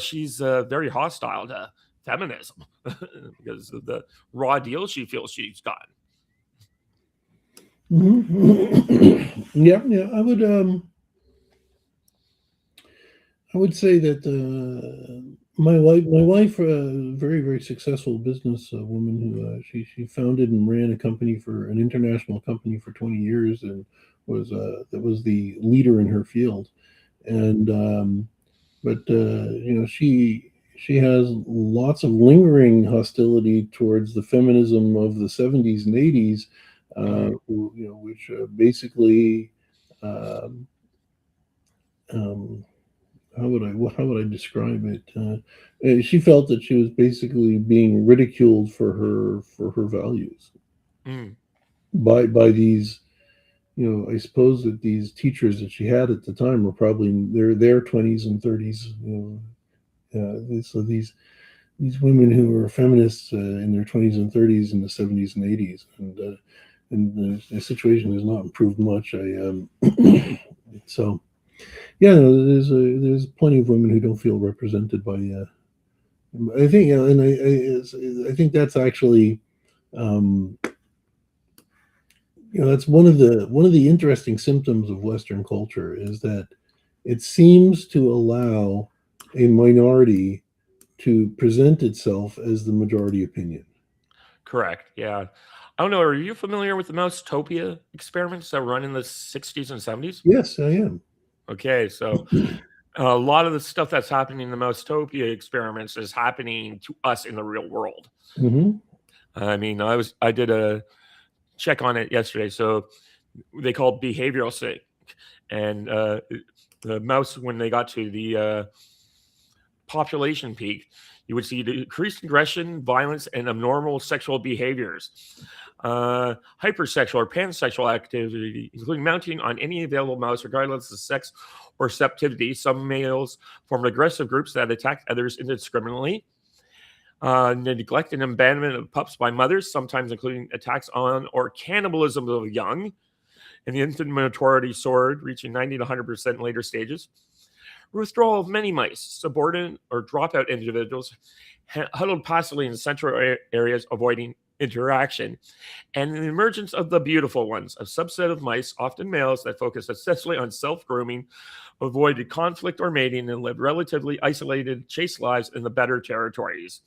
She's very hostile to feminism because of the raw deal she feels she's gotten. Mm-hmm. Yeah, I would say that my wife, very, very successful business woman who she founded and ran a company for an international company for 20 years and was the leader in her field. And but she has lots of lingering hostility towards the feminism of the 70s and 80s, which basically. How would I describe it? She felt that she was basically being ridiculed for her values by these, I suppose that these teachers that she had at the time were probably their 20s and 30s. So these women who were feminists in their 20s and 30s in the 70s and 80s, and the situation has not improved much. So. Yeah, there's plenty of women who don't feel represented by. I think, and I think that's actually, that's one of the interesting symptoms of Western culture is that it seems to allow a minority to present itself as the majority opinion. Correct. Yeah. I don't know. Are you familiar with the Mouse-topia experiments that run in the 60s and 70s? Yes, I am. Okay, so a lot of the stuff that's happening in the Mouse-topia experiments is happening to us in the real world. Mm-hmm. I mean, I did a check on it yesterday. So they call behavioral sync, and the mouse, when they got to the population peak, you would see decreased aggression, violence, and abnormal sexual behaviors. Hypersexual or pansexual activity, including mounting on any available mouse, regardless of sex or receptivity. Some males formed aggressive groups that attacked others indiscriminately. neglect and abandonment of pups by mothers, sometimes including attacks on or cannibalism of young, and the infant mortality soared, reaching 90 to 100% in later stages. Withdrawal of many mice, subordinate or dropout individuals huddled passively in central areas, avoiding interaction, and the emergence of the beautiful ones, a subset of mice, often males, that focus essentially on self-grooming, avoided conflict or mating, and lived relatively isolated, chaste lives in the better territories.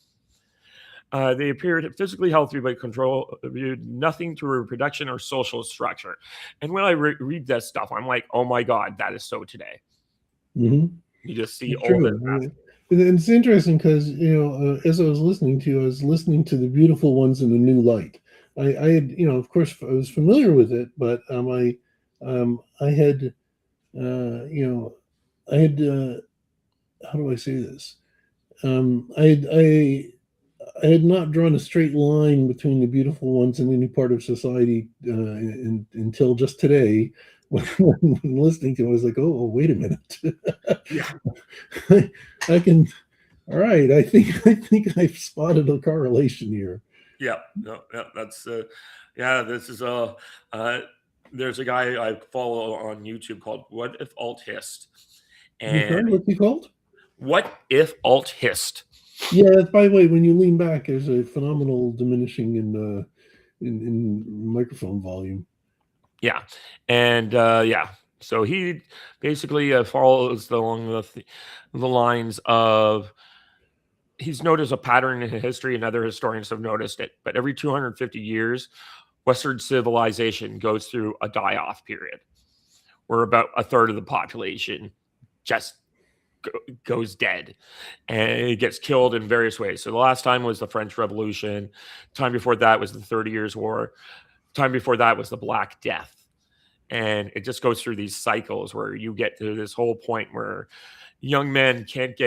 They appeared physically healthy, but contributed nothing to reproduction or social structure. And when I read that stuff, I'm like, oh my God, that is so today. Mm-hmm. You just see It's all true. this. And it's interesting because, as I was listening to the beautiful ones in a new light. I had, of course, I was familiar with it, but I had, I had, how do I say this? I had not drawn a straight line between the beautiful ones in any part of society until just today. When listening to it, I was like, oh, wait a minute. Yeah. I can. All right, I think I've spotted a correlation here. Yeah, no, yeah, that's this is there's a guy I follow on YouTube called What If Alt Hist, and What's he called? What If Alt Hist. Yeah. By the way, when you lean back, there's a phenomenal diminishing in microphone volume. Yeah, and so he basically follows along the lines of, he's noticed a pattern in history, and other historians have noticed it. But every 250 years, Western civilization goes through a die-off period, where about a third of the population just goes dead, and it gets killed in various ways. So the last time was the French Revolution. Time before that was the 30 Years' War. Time before that was the Black Death. And it just goes through these cycles where you get to this whole point where young men can't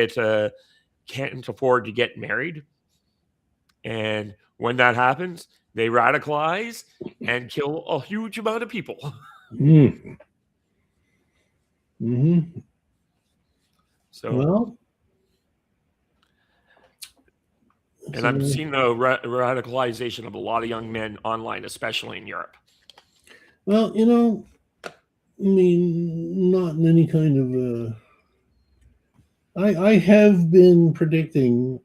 afford to get married. And when that happens, they radicalize and kill a huge amount of people. Mm. Mm-hmm. So, Well, and I've seen the radicalization of a lot of young men online, especially in Europe. Well, I mean, not in any kind of. I have been predicting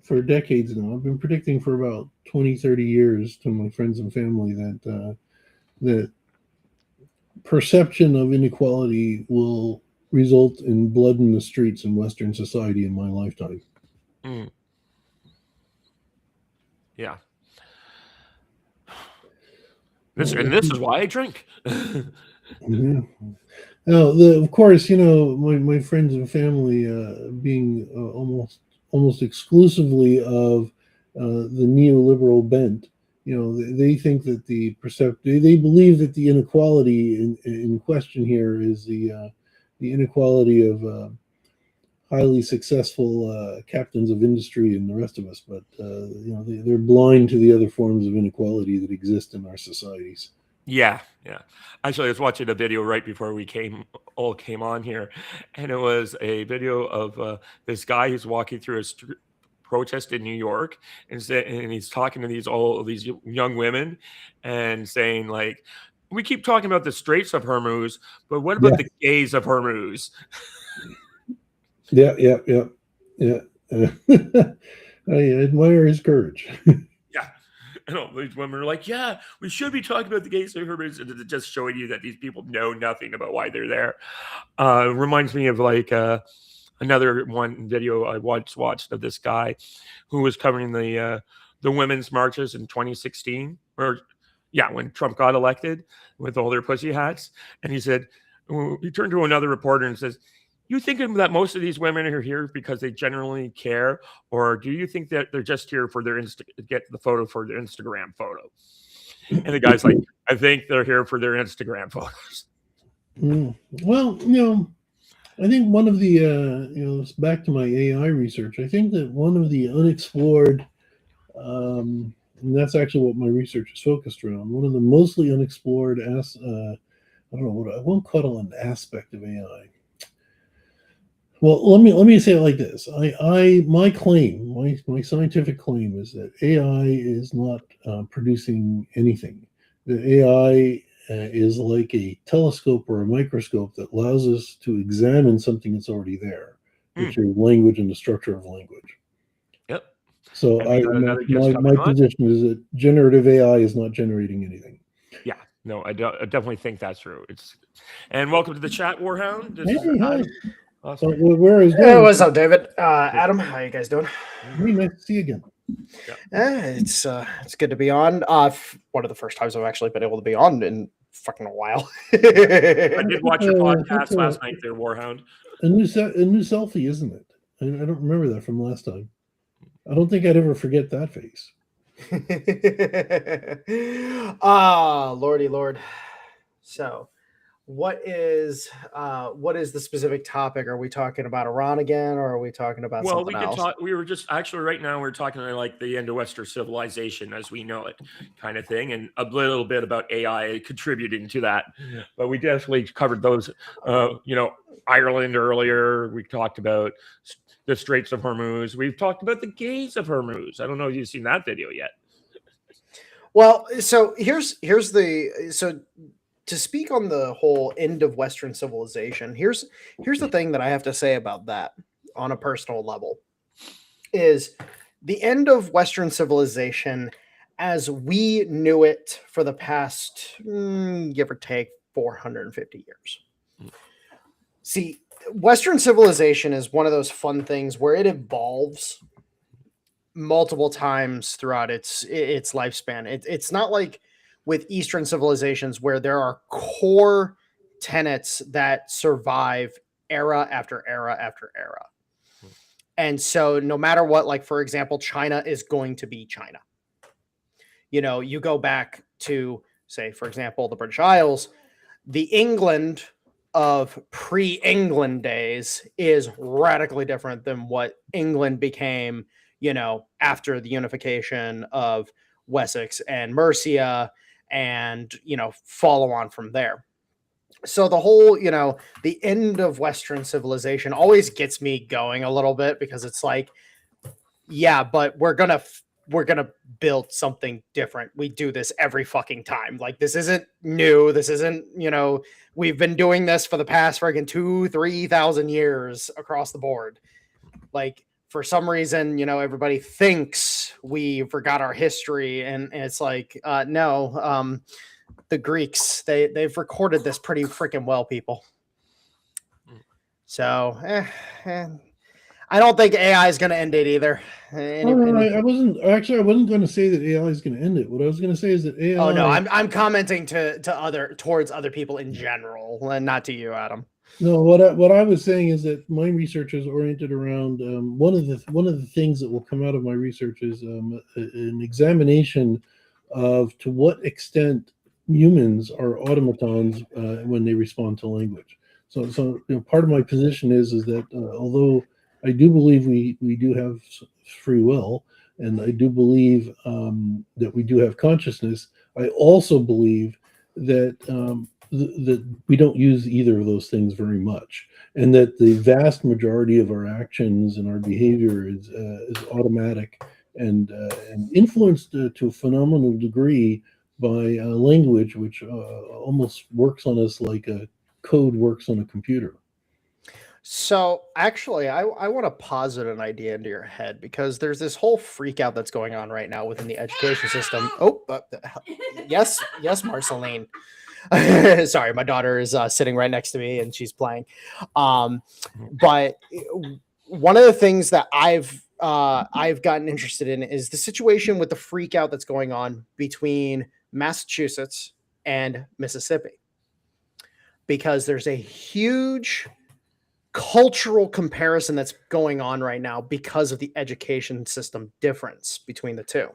for decades now. I've been predicting for about 20, 30 years to my friends and family that perception of inequality will result in blood in the streets in Western society in my lifetime. Mm. Yeah. This is why I drink. Yeah. Now, of course, my friends and family being almost exclusively of the neoliberal bent. They think that they believe that the inequality in question here is the inequality of highly successful captains of industry and the rest of us. But they're blind to the other forms of inequality that exist in our societies. Yeah. Actually, I was watching a video right before we came on here, and it was a video of this guy who's walking through a protest in New York, and he's talking to all of these young women, and saying, like, we keep talking about the Straits of Hormuz, but what about the gays of Hormuz? Yeah. I admire his courage. Yeah. And all these women are like, yeah, we should be talking about the gays of Hormuz, and it's just showing you that these people know nothing about why they're there. Reminds me of like another one video I watched of this guy who was covering the women's marches in 2016, when Trump got elected with all their pussy hats. And he said, he turned to another reporter and says, you think that most of these women are here because they genuinely care, or do you think that they're just here for to get the photo for their Instagram photo? And the guy's like, I think they're here for their Instagram photos. Well, I think one of the back to my AI research, I think that one of the unexplored, and that's actually what my research is focused around, one of the mostly unexplored I don't know what I won't call it an aspect of AI. Well, let me say it like this. My claim, my scientific claim is that AI is not producing anything. The AI is like a telescope or a microscope that allows us to examine something that's already there, which is language and the structure of language. Yep. So And we got another guest my coming on. position is that generative AI is not generating anything. Yeah, no, I definitely think that's true. And welcome to the chat, Warhound. This is Hey, hi. Adam. Awesome. Where is Hey, going? what's up, David? Adam, how you guys doing? Hey, nice to see you again. It's good to be on. One of the first times I've actually been able to be on in fucking a while. I did watch your podcast last night there, Warhound. A new selfie, isn't it? I don't remember that from last time. I don't think I'd ever forget that face. Lordy Lord. So, what is the specific topic? Are we talking about Iran again, or are we talking about Well, we something could else? talk. We were just actually right now we're talking like the end of Western civilization as we know it, kind of thing, and a little bit about AI contributing to that. But we definitely covered those. Ireland earlier. We talked about the Straits of Hormuz. We've talked about the gates of Hormuz. I don't know if you've seen that video yet. Well, so here's to speak on the whole end of Western civilization, here's the thing that I have to say about that on a personal level is the end of Western civilization as we knew it for the past, give or take, 450 years. See, Western civilization is one of those fun things where it evolves multiple times throughout its lifespan. It's not like with Eastern civilizations where there are core tenets that survive era after era after era. And so no matter what, like for example, China is going to be China. You go back to, say, for example, the British Isles, the England of pre-England days is radically different than what England became, after the unification of Wessex and Mercia and, follow on from there. So the whole, the end of Western civilization always gets me going a little bit because it's like, yeah, but we're going to build something different. We do this every fucking time. Like, this isn't new. This isn't, we've been doing this for the past freaking 2,000-3,000 years across the board. Like, for some reason, everybody thinks we forgot our history. And it's like, no, the Greeks, they've recorded this pretty freaking well, people. So, I don't think AI is going to end it either. I wasn't going to say that AI is going to end it. What I was going to say is that AI. Oh no, I'm commenting towards other people in general, and not to you, Adam. No, what I was saying is that my research is oriented around one of the things that will come out of my research is an examination of to what extent humans are automatons when they respond to language. So part of my position is that although I do believe we do have free will, and I do believe that we do have consciousness, I also believe that that we don't use either of those things very much, and that the vast majority of our actions and our behavior is automatic and influenced to a phenomenal degree by language, which almost works on us like a code works on a computer. So actually, I want to posit an idea into your head because there's this whole freak out that's going on right now within the education system. Oh, yes, Marceline. Sorry, my daughter is sitting right next to me and she's playing. But one of the things that I've gotten interested in is the situation with the freak out that's going on between Massachusetts and Mississippi, because there's a huge cultural comparison that's going on right now because of the education system difference between the two.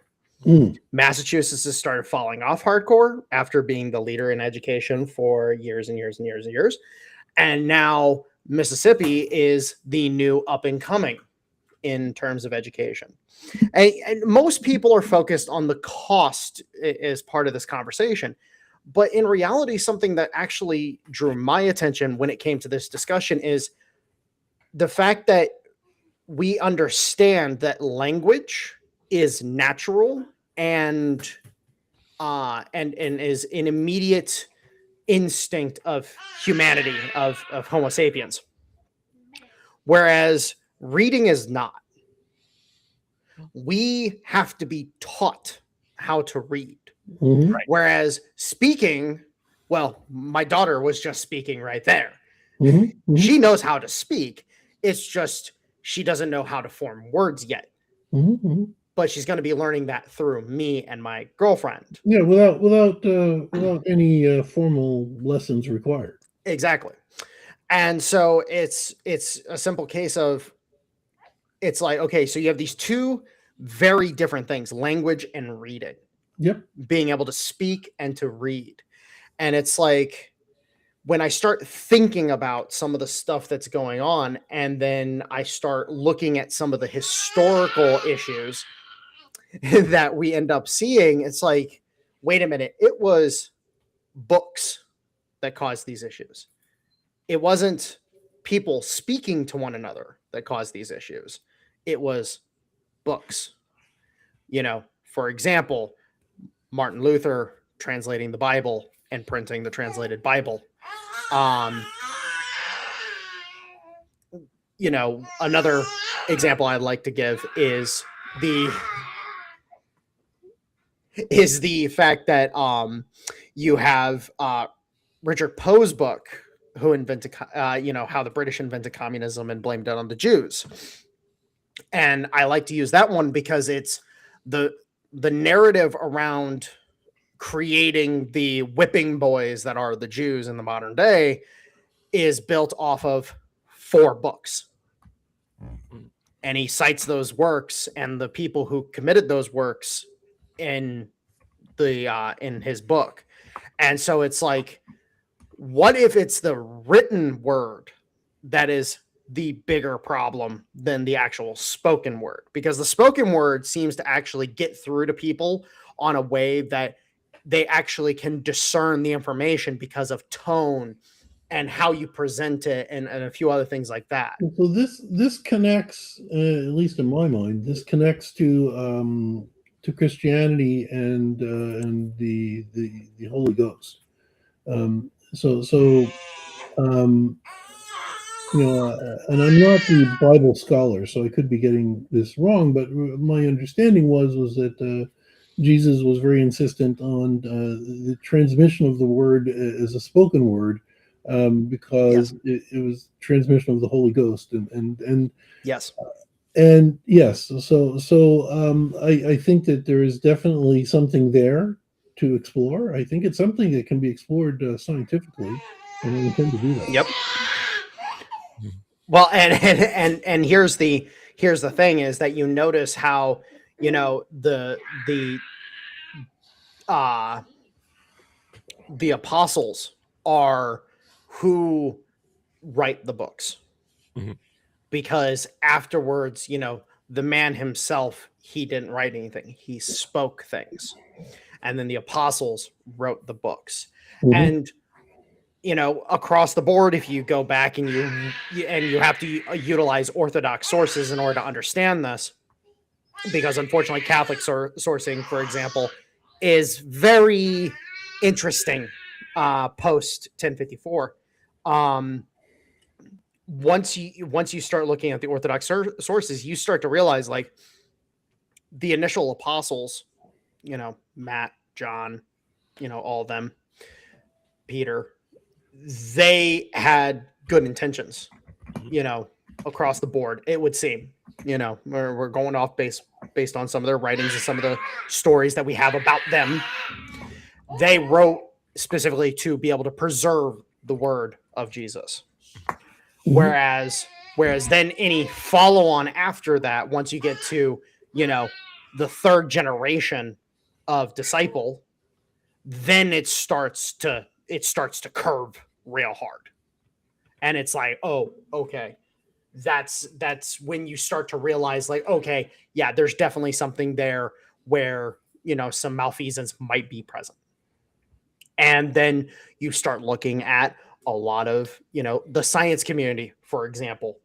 Massachusetts has started falling off hardcore after being the leader in education for years and years and years and years. And now Mississippi is the new up and coming in terms of education. And most people are focused on the cost as part of this conversation. But in reality, something that actually drew my attention when it came to this discussion is the fact that we understand that language is natural and is an immediate instinct of humanity, of Homo sapiens, whereas reading is not. We have to be taught how to read. Mhm. Whereas speaking, well, my daughter was just speaking right there. Mhm. Mhm. She knows how to speak. It's just she doesn't know how to form words yet. Mhm. Mhm. But she's going to be learning that through me and my girlfriend. Yeah, without any formal lessons required. Exactly. And so it's a simple case of, it's like, okay, so you have these two very different things, language and reading, Yep. being able to speak and to read. And it's like, when I start thinking about some of the stuff that's going on, and then I start looking at some of the historical issues that we end up seeing, it's like, wait a minute, it was books that caused these issues. It wasn't people speaking to one another that caused these issues. It was books. For example, Martin Luther translating the Bible and printing the translated Bible. Another example I'd like to give is the fact that you have Richard Poe's book, who invented how the British invented communism and blamed it on the Jews. And I like to use that one because it's the narrative around creating the whipping boys that are the Jews in the modern day is built off of 4 books. And he cites those works and the people who committed those works in his book. And so it's like, what if it's the written word that is the bigger problem than the actual spoken word? Because the spoken word seems to actually get through to people on a way that they actually can discern the information because of tone and how you present it, and a few other things like that. So this connects, at least in my mind, this connects to Christianity and the Holy Ghost. Um, and I'm not the Bible scholar, so I could be getting this wrong, but my understanding was that Jesus was very insistent on the transmission of the word as a spoken word, because it was transmission of the Holy Ghost, and Yes. And yes, I think that there is definitely something there to explore. I think it's something that can be explored scientifically, and I intend to do that. Yep. Well, and here's the thing is that you notice how the apostles are who write the books. Mhm. Because afterwards, the man himself, he didn't write anything. He spoke things. And then the apostles wrote the books. Mhm. And across the board, if you go back and you have to utilize Orthodox sources in order to understand this, because unfortunately Catholic sourcing, for example, is very interesting post 1054. Once you start looking at the Orthodox sources, you start to realize, like, the initial apostles, Matt, John, all of them, Peter, they had good intentions, across the board, it would seem. We're going off based on some of their writings and some of the stories that we have about them. They wrote specifically to be able to preserve the word of Jesus. Mhm. Whereas then any follow on after that, once you get to, the 3rd generation of disciple, then it starts to curve real hard. And it's like, oh, okay. That's when you start to realize, like, okay, yeah, there's definitely something there where, some malfeasance might be present. And then you start looking at a lot of, the science community, for example,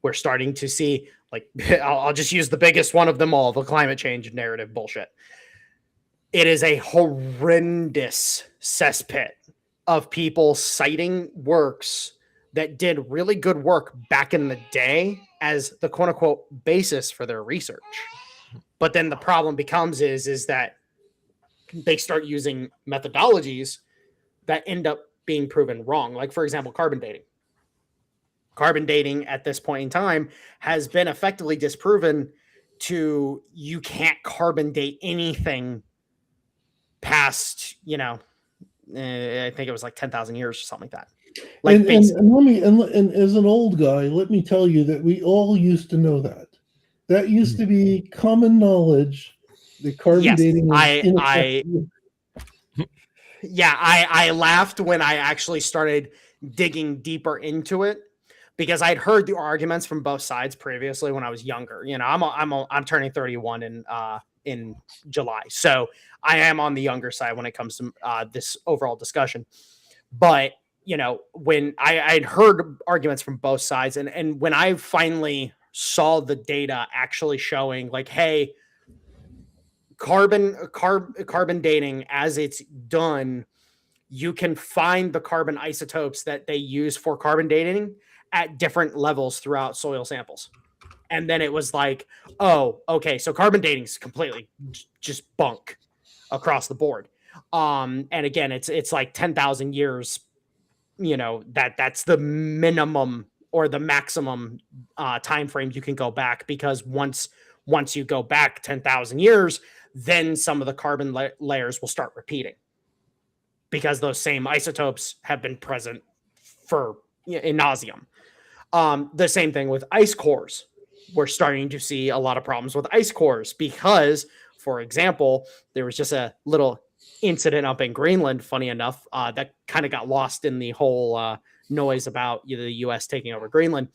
we're starting to see, like, I'll just use the biggest one of them all, the climate change narrative bullshit. It is a horrendous cesspit of people citing works that did really good work back in the day as the quote unquote basis for their research. But then the problem becomes is that they start using methodologies that end up being proven wrong. Like, for example, carbon dating. Carbon dating at this point in time has been effectively disproven to, you can't carbon date anything past, I think it was like 10,000 years or something like that. Like, and as an old guy, let me tell you that we all used to know that. That used to be common knowledge. The carbon dating is ineffective. I laughed when I actually started digging deeper into it, because I'd heard the arguments from both sides previously when I was younger. I'm turning 31 in July, so I am on the younger side when it comes to this overall discussion. But when I'd heard arguments from both sides, and when I finally saw the data actually showing, like, hey, carbon dating as it's done, you can find the carbon isotopes that they use for carbon dating at different levels throughout soil samples. And then it was like, oh, okay, so carbon dating is completely just bunk across the board. And again, it's like 10,000 years, that's the minimum or the maximum time frame you can go back, because once you go back 10,000 years, then some of the carbon layers will start repeating, because those same isotopes have been present for in nauseum. The same thing with ice cores. We're starting to see a lot of problems with ice cores because, for example, there was just a little incident up in Greenland, funny enough, that kind of got lost in the whole noise about the U.S. taking over Greenland.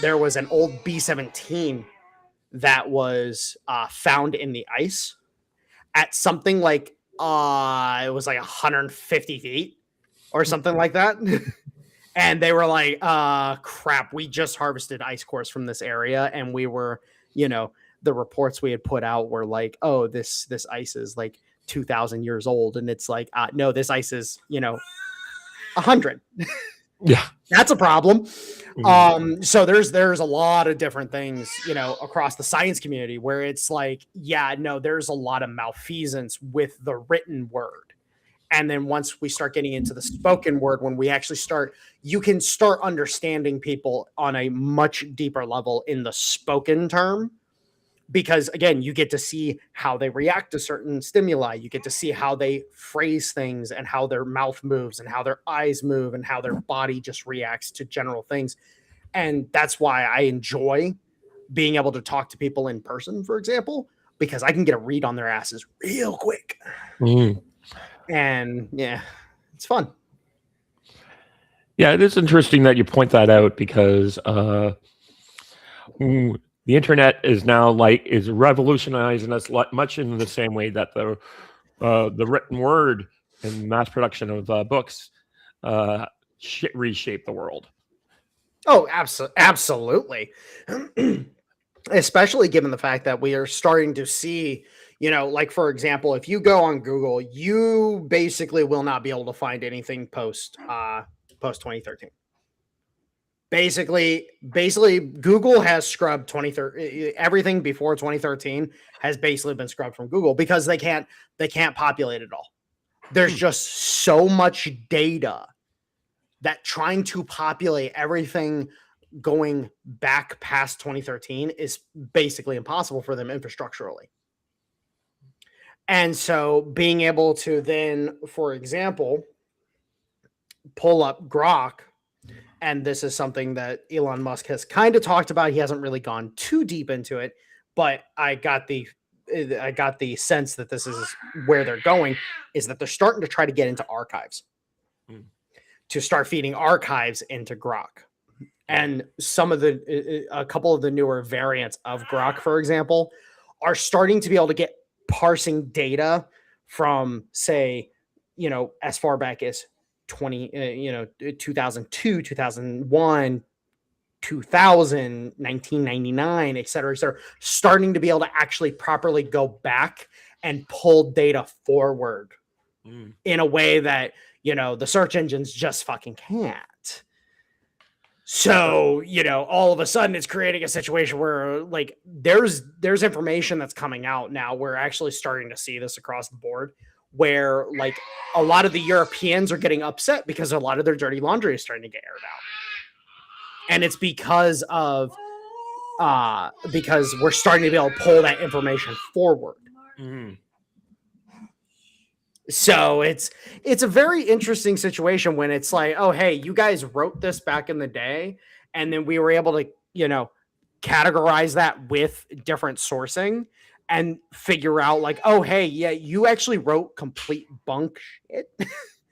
There was an old B-17 that was found in the ice at something like, it was like 150 feet or something like that. And they were like, crap, we just harvested ice cores from this area. And we were, the reports we had put out were like, oh, this ice is like 2,000 years old. And it's like, no, this ice is, 100. Yeah. That's a problem. So there's a lot of different things, across the science community where it's like, there's a lot of malfeasance with the written word. And then once we start getting into the spoken word, when we actually you can start understanding people on a much deeper level in the spoken term, because again, you get to see how they react to certain stimuli. You get to see how they phrase things and how their mouth moves and how their eyes move and how their body just reacts to general things. And that's why I enjoy being able to talk to people in person, for example, because I can get a read on their asses real quick. And yeah, it's fun. Yeah, it is interesting that you point that out, because the internet is now is revolutionizing us much in the same way that the written word and mass production of books reshape the world. Oh, absolutely. Especially given the fact that we are starting to see, like, for example, if you go on Google, you basically will not be able to find anything post 2013. Basically, Google has scrubbed 2013. Everything before 2013 has basically been scrubbed from Google, because they can't populate it all. There's just so much data that trying to populate everything going back past 2013 is basically impossible for them infrastructurally. And so being able to then, for example, pull up Grok, and this is something that Elon Musk has kind of talked about. He hasn't really gone too deep into it, but I got the sense that this is where they're going, is that they're starting to try to get into archives, to start feeding archives into Grok. And a couple of the newer variants of Grok, for example, are starting to be able to get parsing data from, say, as far back as 2002, 2001, 2000, 1999, et cetera, starting to be able to actually properly go back and pull data forward in a way that, the search engines just fucking can't. So, all of a sudden it's creating a situation where like there's information that's coming out now. We're actually starting to see this across the board where like a lot of the Europeans are getting upset because a lot of their dirty laundry is starting to get aired out. And it's because we're starting to be able to pull that information forward. So it's a very interesting situation when it's like, oh, hey, you guys wrote this back in the day, and then we were able to, categorize that with different sourcing and figure out like, oh, hey, yeah, you actually wrote complete bunk shit.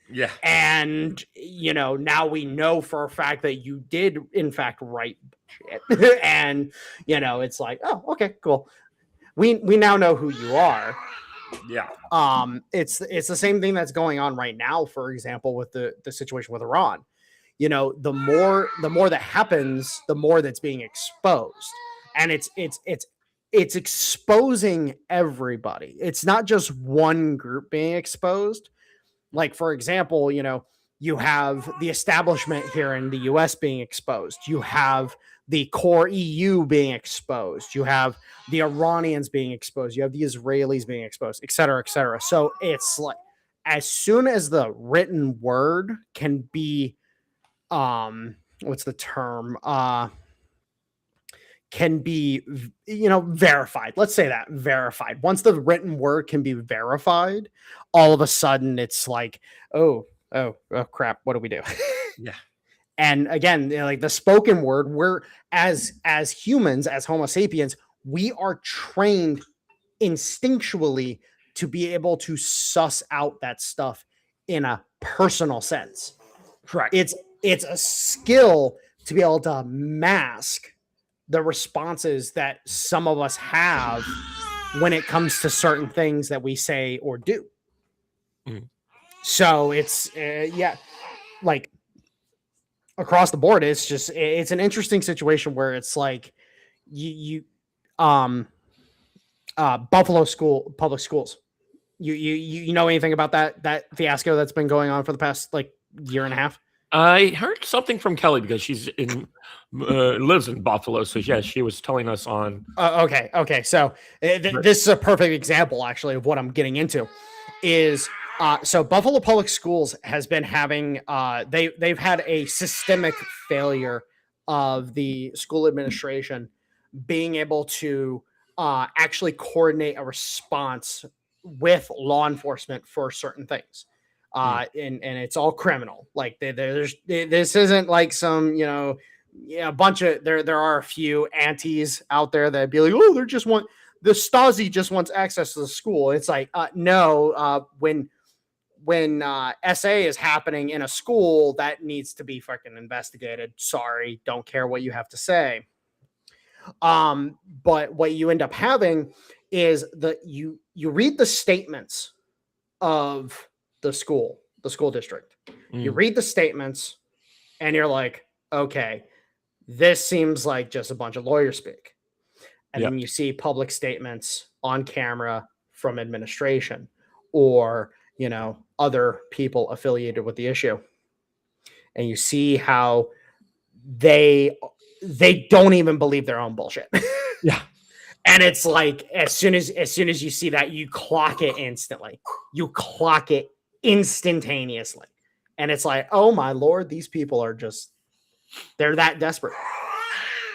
Yeah. And, now we know for a fact that you did, in fact, write shit. And, it's like, oh, okay, cool. We now know who you are. Yeah. It's the same thing that's going on right now, for example, with the situation with Iran. The more that happens, the more that's being exposed. And it's exposing everybody. It's not just one group being exposed. Like, for example, you have the establishment here in the US being exposed. You have the core EU being exposed. You have the Iranians being exposed. You have the Israelis being exposed, et cetera, et cetera. So it's like, as soon as the written word can be, what's the term? Can be, verified. Let's say that verified. Once the written word can be verified, all of a sudden it's like, oh crap, what do we do? Yeah. And again, like the spoken word, we're as humans, as Homo sapiens, we are trained instinctually to be able to suss out that stuff in a personal sense. Correct. It's a skill to be able to mask the responses that some of us have when it comes to certain things that we say or do. So it's like across the board, it's an interesting situation where it's like Buffalo public schools. You know anything about that fiasco that's been going on for the past like year and a half? I heard something from Kelly because she's lives in Buffalo, so yeah, she was telling us on. Okay. So this is a perfect example, actually, of what I'm getting into. Is so Buffalo Public Schools has been having they've had a systemic failure of the school administration being able to actually coordinate a response with law enforcement for certain things. And it's all criminal. Like this isn't like some, a bunch of there are a few antis out there that'd be like, oh, the Stasi just wants access to the school. It's like, no, when SA is happening in a school, that needs to be fucking investigated. Sorry, don't care what you have to say. But what you end up having is you read the statements of the school district. You read the statements and you're like, okay, this seems like just a bunch of lawyer speak. And then you see public statements on camera from administration or, other people affiliated with the issue. And you see how they don't even believe their own bullshit. Yeah. And it's like, as soon as you see that, you clock it instantly. You clock it instantaneously. And it's like, oh my Lord, these people are they're that desperate.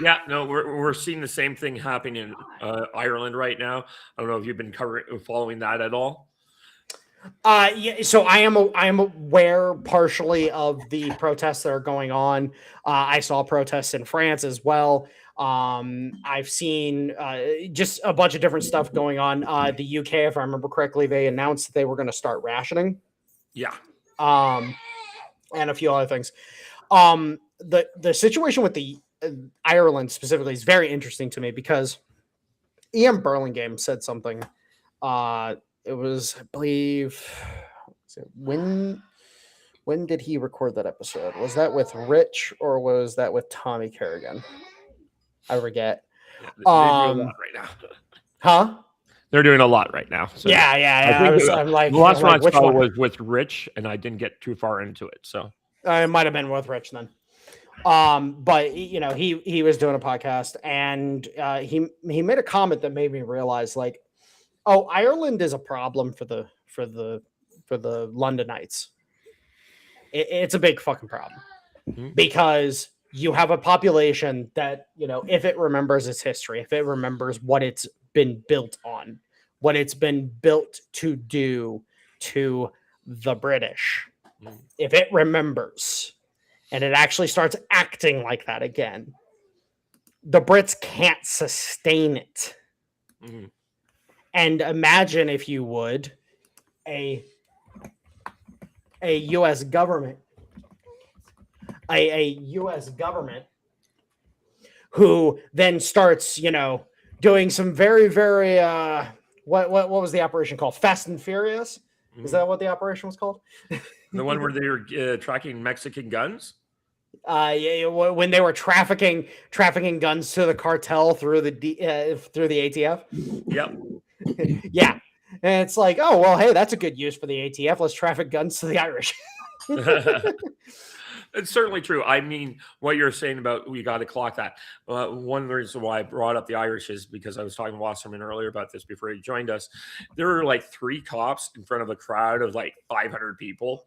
Yeah, no, we're seeing the same thing happening in Ireland right now. I don't know if you've been following that at all. Yeah, so I am aware partially of the protests that are going on. I saw protests in France as well. I've seen just a bunch of different stuff going on. The UK, if I remember correctly, they announced that they were going to start rationing. Yeah. And a few other things. The situation with the Ireland specifically is very interesting to me because Ian Burlingame said something. It was, I believe, When did he record that episode? Was that with Rich or was that with Tommy Kerrigan? I forget. Yeah, they do a lot right now. Huh? They're doing a lot right now. So Yeah. I'm like, the last one I which saw one? was with Rich, and I didn't get too far into it. So It might have been with Rich then. But you know, he was doing a podcast, and he made a comment that made me realize, like, oh, Ireland is a problem for the Londonites. It's a big fucking problem because you have a population that, you know, if it remembers its history, if it remembers what it's been built on, what it's been built to do to the British, if it remembers and it actually starts acting like that again, the Brits can't sustain it. And imagine, if you would, a U.S. government, a U.S. government who then starts, you know, doing some very, very what was the operation called? Fast and Furious? Is that what the operation was called? the one where they were tracking Mexican guns. Yeah, when they were trafficking guns to the cartel through the ATF. Yep. Yeah. And it's like, oh, well, hey, that's a good use for the ATF. Let's traffic guns to the Irish. It's certainly true. I mean, what you're saying about we got to clock that. One reason why I brought up the Irish is because I was talking to Wasserman earlier about this before he joined us. There were like 3 cops in front of a crowd of like 500 people.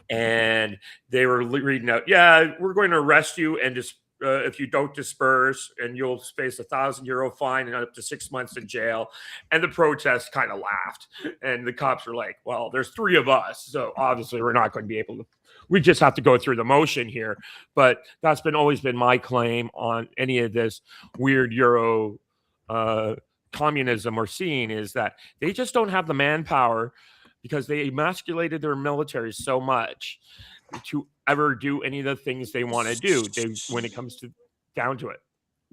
And they were reading out, yeah, we're going to arrest you and just if you don't disperse, and you'll face €1,000 fine and up to 6 months in jail. And the protest kind of laughed. And the cops were like, well, there's 3 of us. So obviously we're not going to be able to, we just have to go through the motion here. But that's always been my claim on any of this weird Euro communism we're seeing, is that they just don't have the manpower, because they emasculated their military so much to ever do any of the things they want to do. When it comes down to it.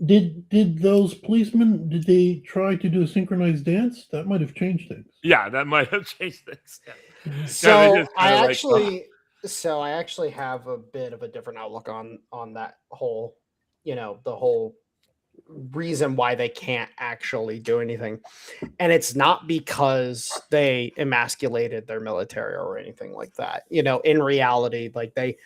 Did those policemen, did they try to do a synchronized dance? That might have changed things. Yeah, that might have changed things. Yeah. So I actually have a bit of a different outlook on that whole, you know, the whole reason why they can't actually do anything. And it's not because they emasculated their military or anything like that. You know, in reality, like they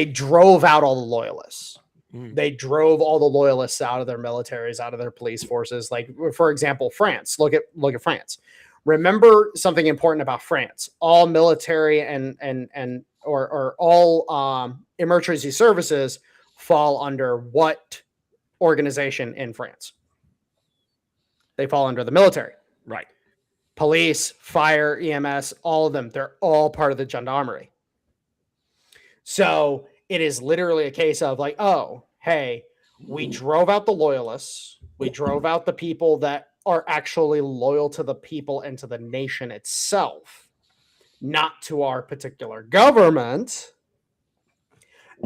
drove out all the loyalists. They drove all the loyalists out of their militaries, out of their police forces. Like, for example, France. Look at France. Remember something important about France. All military or all emergency services fall under what organization in France? They fall under the military. Right. Police, fire, EMS, all of them, they're all part of the gendarmerie. So it is literally a case of like, oh, hey, we drove out the loyalists. We drove out the people that are actually loyal to the people and to the nation itself, not to our particular government.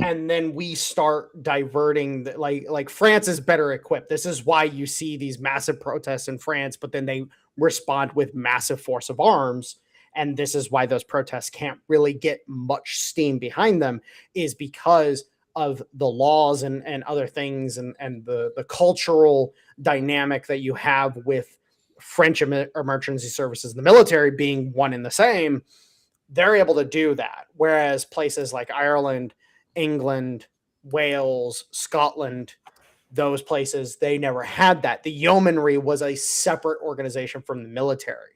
And then we start diverting, like France is better equipped. This is why you see these massive protests in France, but then they respond with massive force of arms. And this is why those protests can't really get much steam behind them, is because of the laws and other things and the cultural dynamic that you have with French emergency services and the military being one and the same. They're able to do that. Whereas places like Ireland, England, Wales, Scotland, those places, they never had that. The yeomanry was a separate organization from the military.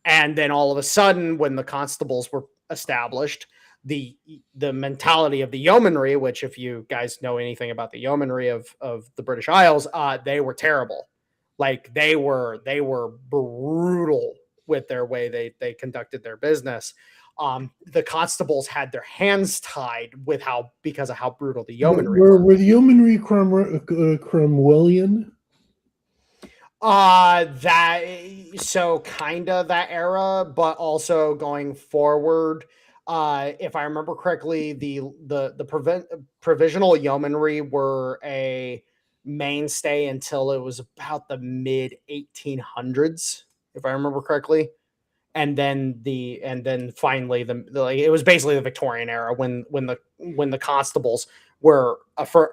And then all of a sudden, when the constables were established, the mentality of the yeomanry, which if you guys know anything about the yeomanry of the British Isles, they were terrible. Like they were brutal with their way they conducted their business. The constables had their hands tied because of how brutal the yeomanry were the yeomanry Cromwellian? So kind of that era, but also going forward, if I remember correctly, the provisional yeomanry were a mainstay until it was about the mid 1800s, if I remember correctly. and then finally like, it was basically the Victorian era when the constables were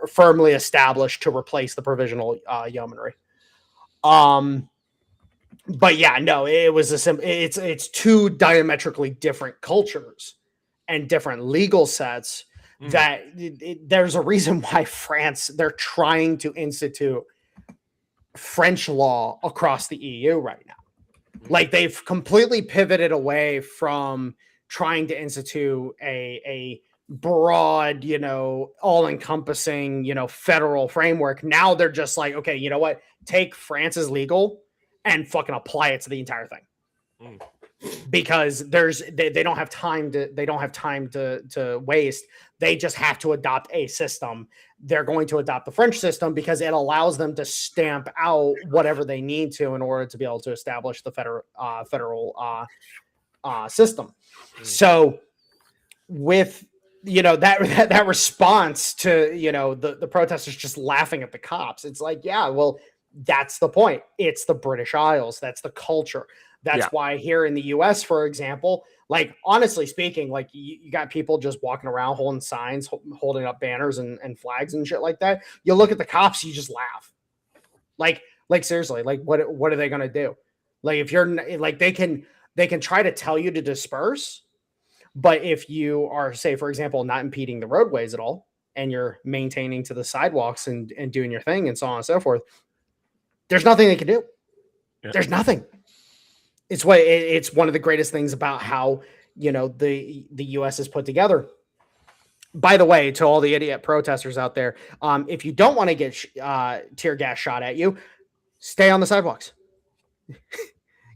firmly established to replace the provisional yeomanry. But yeah, no, it was it's two diametrically different cultures and different legal sets that there's a reason why France, they're trying to institute French law across the EU right now. Like they've completely pivoted away from trying to institute a broad, all-encompassing, federal framework. Now they're just like, okay, you know what? Take France's legal and fucking apply it to the entire thing. Because they don't have time to waste. They just have to adopt a system. They're going to adopt the French system because it allows them to stamp out whatever they need to in order to be able to establish the federal system. So with that response to the protesters just laughing at the cops, it's like, yeah, well, that's the point. It's the British Isles. That's the culture. That's why here in the US, for example, like, honestly speaking, like you got people just walking around holding signs, holding up banners and flags and shit like that. You look at the cops, you just laugh. Like seriously, like what are they going to do? Like, if you're like, they can try to tell you to disperse, but if you are, say, for example, not impeding the roadways at all, and you're maintaining to the sidewalks and doing your thing and so on and so forth, there's nothing they can do. Yeah. There's nothing. It's one of the greatest things about how, the US is put together. By the way, to all the idiot protesters out there, if you don't want to get tear gas shot at you, stay on the sidewalks.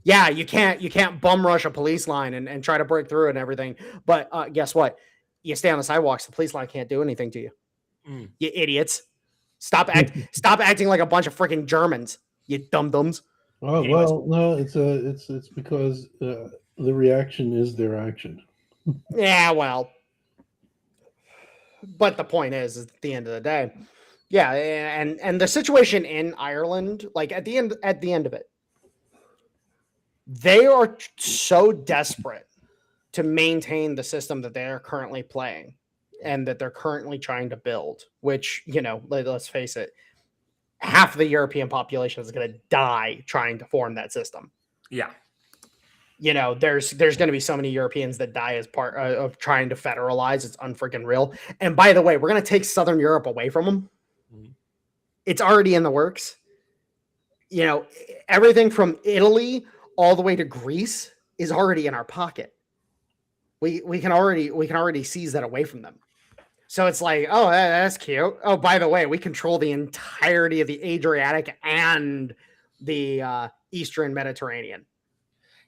Yeah, you can't bum rush a police line and try to break through and everything. But guess what? You stay on the sidewalks, the police line can't do anything to you. You idiots. Stop acting like a bunch of freaking Germans, you dum-dums. Oh, anyways. Well, no, it's because the reaction is their action. Yeah, well, but the point is at the end of the day, yeah, and the situation in Ireland, like at the end of it, they are so desperate to maintain the system that they are currently playing and that they're currently trying to build, which, let's face it, half of the European population is going to die trying to form that system. Yeah. There's going to be so many Europeans that die as part of trying to federalize. It's unfreaking real. And by the way, we're going to take Southern Europe away from them. Mm-hmm. It's already in the works. Everything from Italy all the way to Greece is already in our pocket. We can already seize that away from them. So it's like, oh, that's cute. Oh, by the way, we control the entirety of the Adriatic and the Eastern Mediterranean.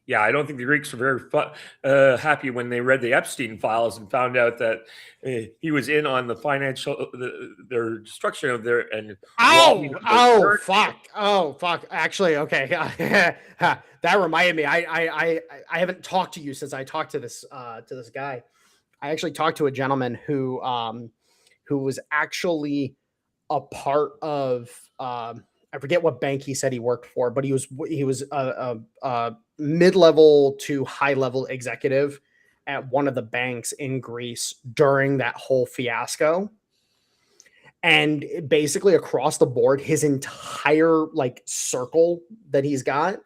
Yeah, I don't think the Greeks were very happy when they read the Epstein files and found out that he was in on the their destruction of their and. Oh, fuck. Actually, okay. That reminded me. I haven't talked to you since I talked to this guy. I actually talked to a gentleman who was actually a part of I forget what bank he said he worked for, but he was a mid-level to high-level executive at one of the banks in Greece during that whole fiasco. And basically across the board, his entire circle that he's got,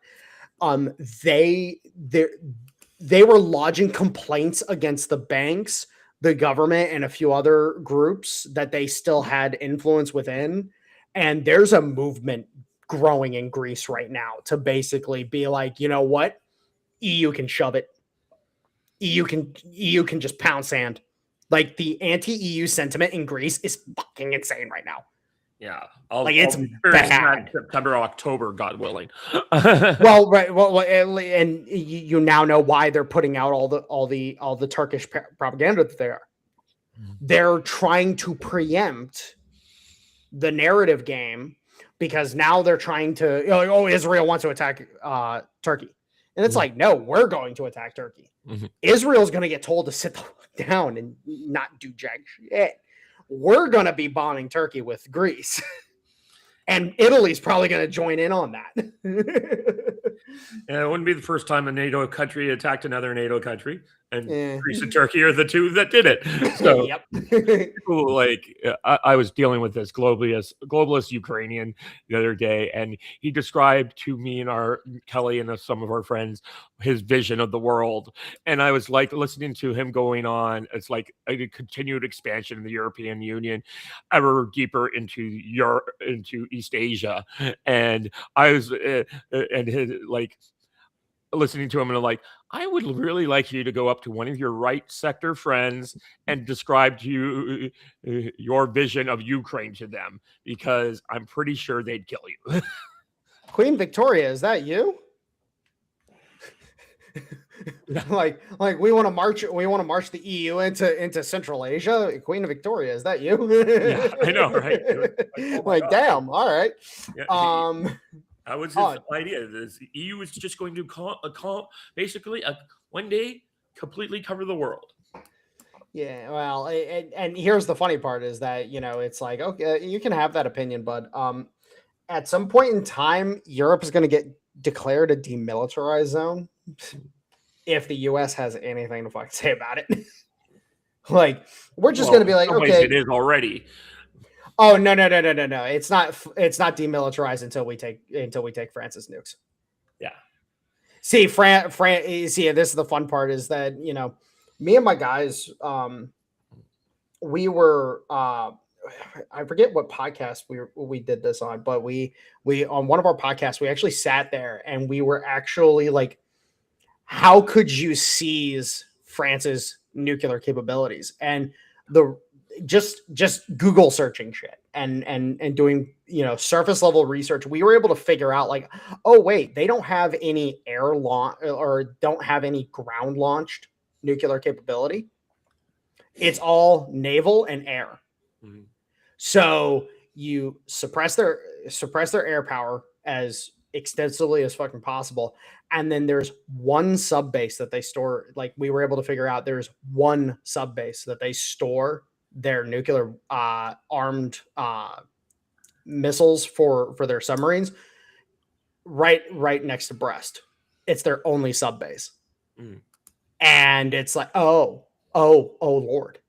they were lodging complaints against the banks, the government, and a few other groups that they still had influence within. And there's a movement growing in Greece right now to basically be like, you know what? EU can shove it. EU can just pound sand. Like, the anti-EU sentiment in Greece is fucking insane right now. Yeah, it's bad. September, October, God willing. Well, right. Well, and you now know why they're putting out all the Turkish propaganda that they are. They're trying to preempt the narrative game because now they're trying to. Israel wants to attack Turkey, and it's like, no, we're going to attack Turkey. Mm-hmm. Israel's going to get told to sit the fuck down and not do jack shit. We're going to be bombing Turkey with Greece. And Italy's probably going to join in on that. And it wouldn't be the first time a NATO country attacked another NATO country, and Yeah. Greece and Turkey are the two that did it. So Yep. people like I was dealing with this globalist Ukrainian the other day, and he described to me and our Kelly and some of our friends his vision of the world, and I was like listening to him going on. It's like a continued expansion in the European Union, ever deeper into Europe, into East Asia, and I was and his like listening to him and I'm like, I would really like you to go up to one of your right sector friends and describe to you your vision of Ukraine to them, because I'm pretty sure they'd kill you. Queen Victoria, is that you? like we want to march the EU into Central Asia. Queen Victoria, is that you? Yeah, I know, right? Oh my Like, God. damn, all right. Yeah, that was his Oh. idea. The EU is just going to basically one day completely cover the world. Yeah, well, and here's the funny part is that, it's like, okay, you can have that opinion, but at some point in time, Europe is going to get declared a demilitarized zone if the US has anything to fucking say about it. Like, we're just going to be like, in some ways okay, it is already. oh no. It's not demilitarized until we take France's nukes. Yeah. See, see, this is the fun part is that, me and my guys, we were I forget what podcast we did this on, but we on one of our podcasts, we actually sat there and we were actually like, how could you seize France's nuclear capabilities? And just Google searching shit and doing, surface level research, we were able to figure out like, oh wait, they don't have any air launch or don't have any ground launched nuclear capability. It's all naval and air. Mm-hmm. So you suppress their air power as extensively as fucking possible. And then there's one sub base that they store. Like, we were able to figure out there's one sub base that they store their nuclear armed missiles for their submarines right next to Brest. It's their only sub base. Mm. And it's like, oh Lord.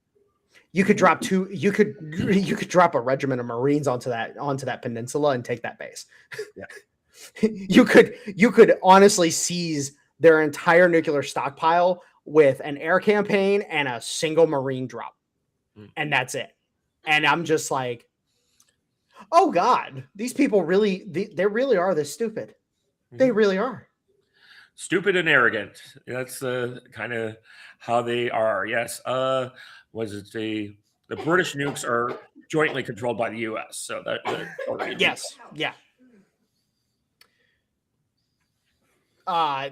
You could drop you could drop a regiment of Marines onto that peninsula and take that base. Yeah. You could honestly seize their entire nuclear stockpile with an air campaign and a single Marine drop. And that's it. And I'm just like, oh God, these people they really are this stupid. They really are. Stupid and arrogant. That's kind of how they are. Yes. Was it the British nukes are jointly controlled by the U.S. So that yes, yeah. That's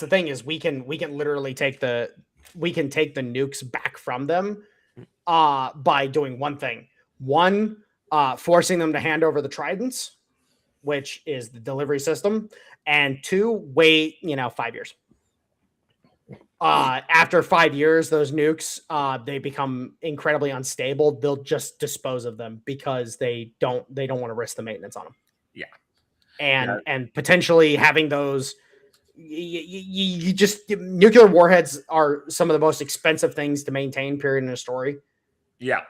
the thing is we can literally take the nukes back from them by doing one thing. One, forcing them to hand over the Tridents, which is the delivery system, and two, wait 5 years. After 5 years, those nukes they become incredibly unstable. They'll just dispose of them because they don't want to risk the maintenance on them. Yeah. And potentially having those, you just, nuclear warheads are some of the most expensive things to maintain, period, in a story. Yeah.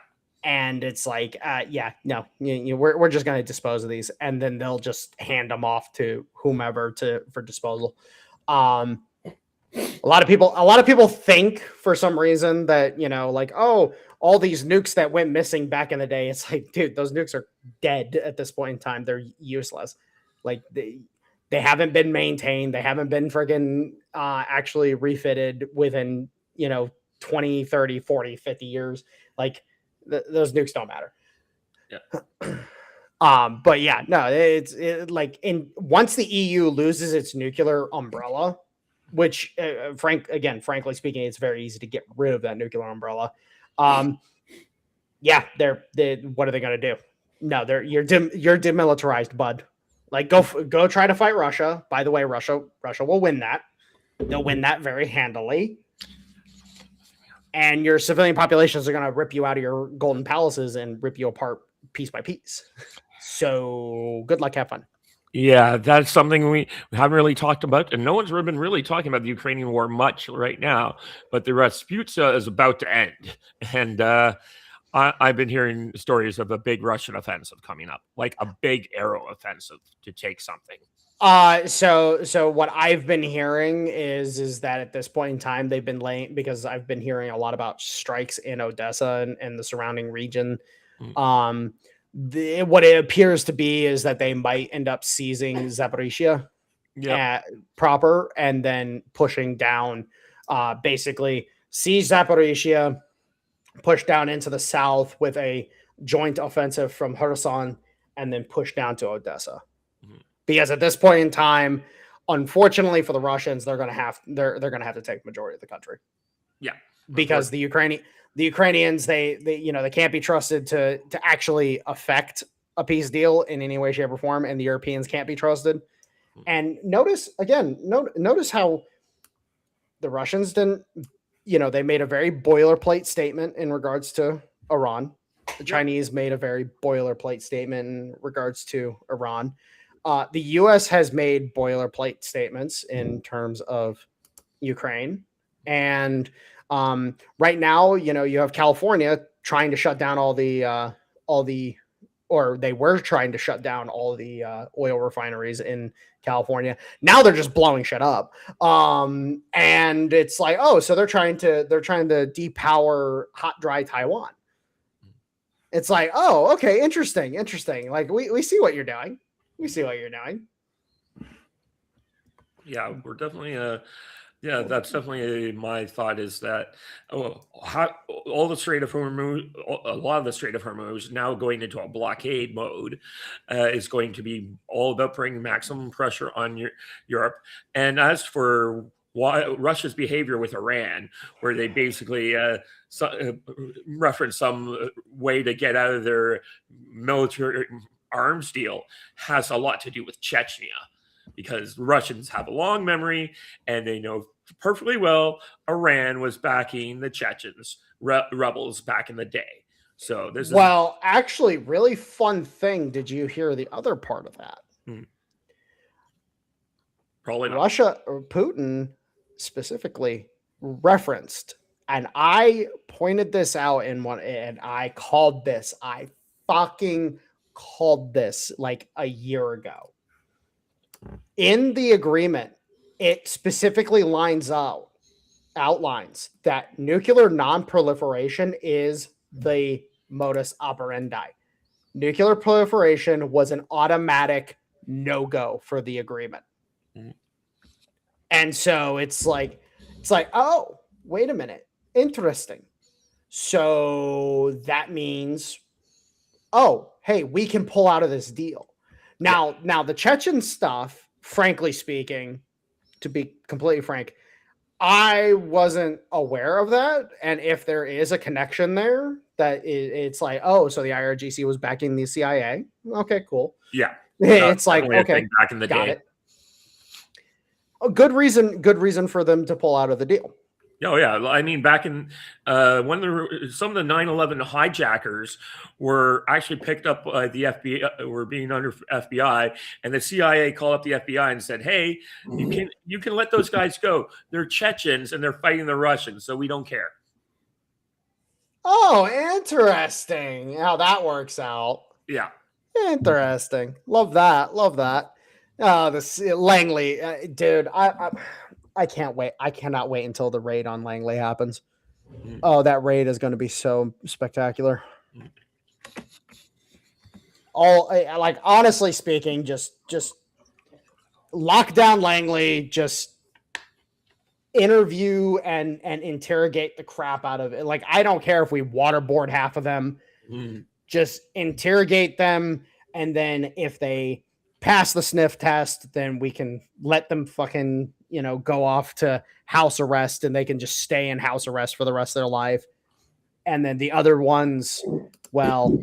And it's like, we're just going to dispose of these, and then they'll just hand them off to whomever for disposal. A lot of people think for some reason that, like, oh, all these nukes that went missing back in the day. It's like, dude, those nukes are dead at this point in time. They're useless. Like, they haven't been maintained. They haven't been friggin' actually refitted within, 20, 30, 40, 50 years. Like, those nukes don't matter. Yeah. But yeah, no, it's like, once the EU loses its nuclear umbrella, which frankly speaking, it's very easy to get rid of that nuclear umbrella. Yeah, what are they going to do? No, you're demilitarized, bud. Like, go try to fight Russia. By the way, Russia will win that. They'll win that very handily. And your civilian populations are going to rip you out of your golden palaces and rip you apart piece by piece. So good luck, have fun. Yeah, that's something we haven't really talked about, and no one's been really talking about the Ukrainian war much right now. But the Rasputia is about to end, and I've been hearing stories of a big Russian offensive coming up, like a big arrow offensive to take something. So what I've been hearing is that at this point in time they've been laying, because I've been hearing a lot about strikes in Odessa and the surrounding region. Mm. What it appears to be is that they might end up seizing Zaporizhia Yeah, proper, and then pushing down, basically seize Zaporizhia, push down into the south with a joint offensive from Kherson, and then push down to Odessa. Mhm. Because at this point in time, unfortunately for the Russians, they're gonna have to take majority of the country. yeah, Because the Ukrainians, they they can't be trusted to actually affect a peace deal in any way, shape, or form, and the Europeans can't be trusted. And notice how the Russians didn't, they made a very boilerplate statement in regards to Iran. The Chinese made a very boilerplate statement in regards to Iran. The U.S. has made boilerplate statements in terms of Ukraine, and right now, you have California trying to shut down or they were trying to shut down all the oil refineries in California. Now they're just blowing shit up. And it's like, oh, so they're trying to depower hot, dry Taiwan. It's like, oh, okay, interesting. Like we see what you're doing. We see what you're doing. yeah, we're definitely yeah, that's definitely my thought is that all the Strait of Hormuz, a lot of the Strait of Hormuz now going into a blockade mode is going to be all about bringing maximum pressure on Europe. And as for Russia's behavior with Iran, where they basically reference some way to get out of their military arms deal, has a lot to do with Chechnya. Because Russians have a long memory and they know perfectly well Iran was backing the Chechens rebels back in the day. So this is actually, really fun thing. Did you hear the other part of that? Probably not. Russia or Putin specifically referenced, and I pointed this out and I called this. I fucking called this like a year ago. In the agreement, it specifically outlines that nuclear non-proliferation is the modus operandi. Nuclear proliferation was an automatic no-go for the agreement. And so it's like, oh, wait a minute. Interesting. So that means, oh, hey, we can pull out of this deal. Now the Chechen stuff, frankly speaking, to be completely frank, I wasn't aware of that. And if there is a connection there, it's like, oh, so the IRGC was backing the CIA. Okay, cool. Yeah. It's like, okay, back in the got day. it. A good reason for them to pull out of the deal. Oh yeah, I mean, back in when some of the 9/11 hijackers were actually picked up by the FBI, were being under FBI, and the CIA called up the FBI and said, "Hey, you can let those guys go. They're Chechens and they're fighting the Russians, so we don't care." Oh, interesting how that works out. Yeah, Interesting. Love that. This Langley, dude. I can't wait. I cannot wait until the raid on Langley happens. Oh, that raid is going to be so spectacular. Like honestly speaking, just lock down Langley, just interview and interrogate the crap out of it. Like I don't care if we waterboard half of them. Just interrogate them, and then if they pass the sniff test, then we can let them fucking, go off to house arrest, and they can just stay in house arrest for the rest of their life. And then the other ones, well,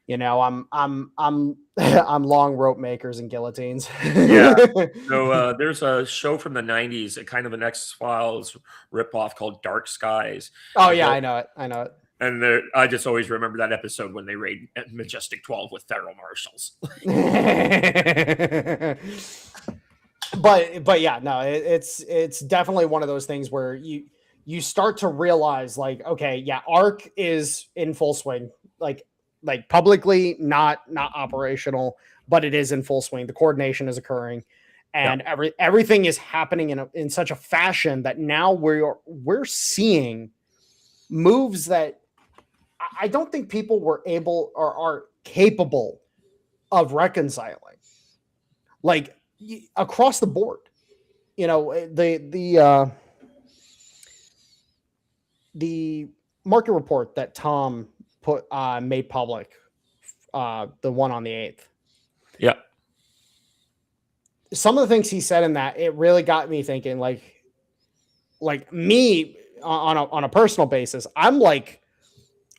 I'm long rope makers and guillotines. Yeah. So there's a show from the 90s, a kind of an X-Files ripoff called Dark Skies. Oh yeah, I know it. And I just always remember that episode when they raid at Majestic 12 with federal marshals. but yeah, no, it's definitely one of those things where you start to realize, like, okay, yeah, ARC is in full swing, like publicly not operational, but it is in full swing. The coordination is occurring, and everything is happening in such a fashion that now we're seeing moves that I don't think people were able or are capable of reconciling, like across the board. You know, the market report that Tom made public, the one on the 8th. Yeah. Some of the things he said in that, it really got me thinking, like me on a personal basis, I'm like,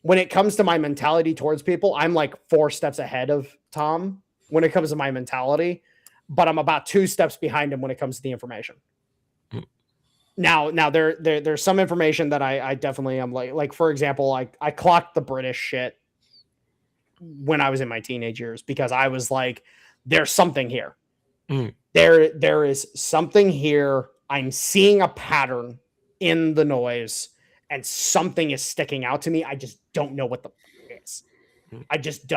when it comes to my mentality towards people, I'm like 4 steps ahead of Tom when it comes to my mentality, but I'm about 2 steps behind him when it comes to the information. Now there's some information that I definitely am like, for example, I clocked the British shit when I was in my teenage years, because I was like, there's something here. There is something here. I'm seeing a pattern in the noise, and something is sticking out to me. I just don't know what the fuck is. I just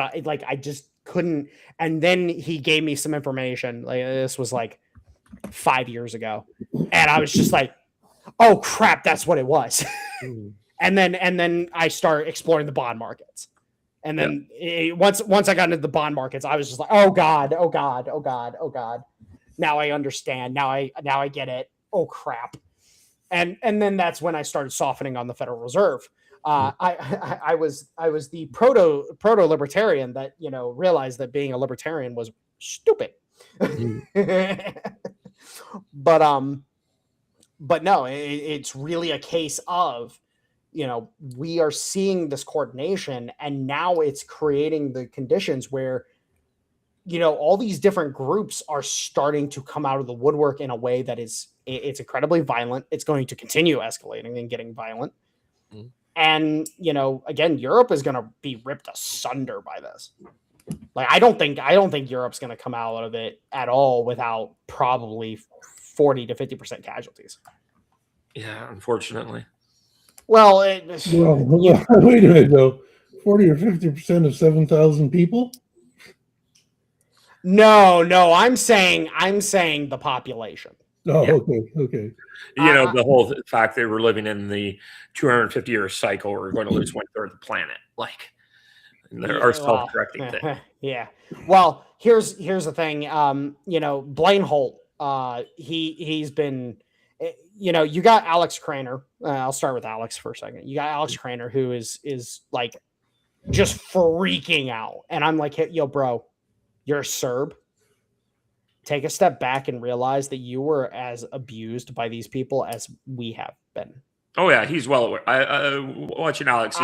couldn't. And then he gave me some information. Like, this was like 5 years ago, and I was just like, oh crap, that's what it was. and then I start exploring the bond markets. And then once I got into the bond markets, I was just like, oh God. Now I understand. Now I get it. Oh crap. And then that's when I started softening on the Federal Reserve. I was the proto libertarian that, you know, realized that being a libertarian was stupid. But no, it's really a case of, you know, we are seeing this coordination, and now it's creating the conditions where, you know, all these different groups are starting to come out of the woodwork in a way that it's incredibly violent. It's going to continue escalating and getting violent. And, you know, again, Europe is going to be ripped asunder by this. Like, I don't think Europe's going to come out of it at all without probably 40 to 50% casualties. Yeah, unfortunately. Well, wait a minute though. 40 or 50% of 7,000 people? No, I'm saying the population. Oh, Yeah. okay. You know, the whole fact that we're living in the 250-year cycle, we're going to lose 1/3 of the planet. Like, our self-correcting thing. Yeah. Well, here's the thing. You know, Blaine Holt, he's been, you know, you got Alex Craner. I'll start with Alex for a second. You got Alex Craner, who is like just freaking out. And I'm like, hey, yo, bro, you're a Serb. Take a step back and realize that you were as abused by these people as we have been. Oh yeah, he's well aware. Watching Alex,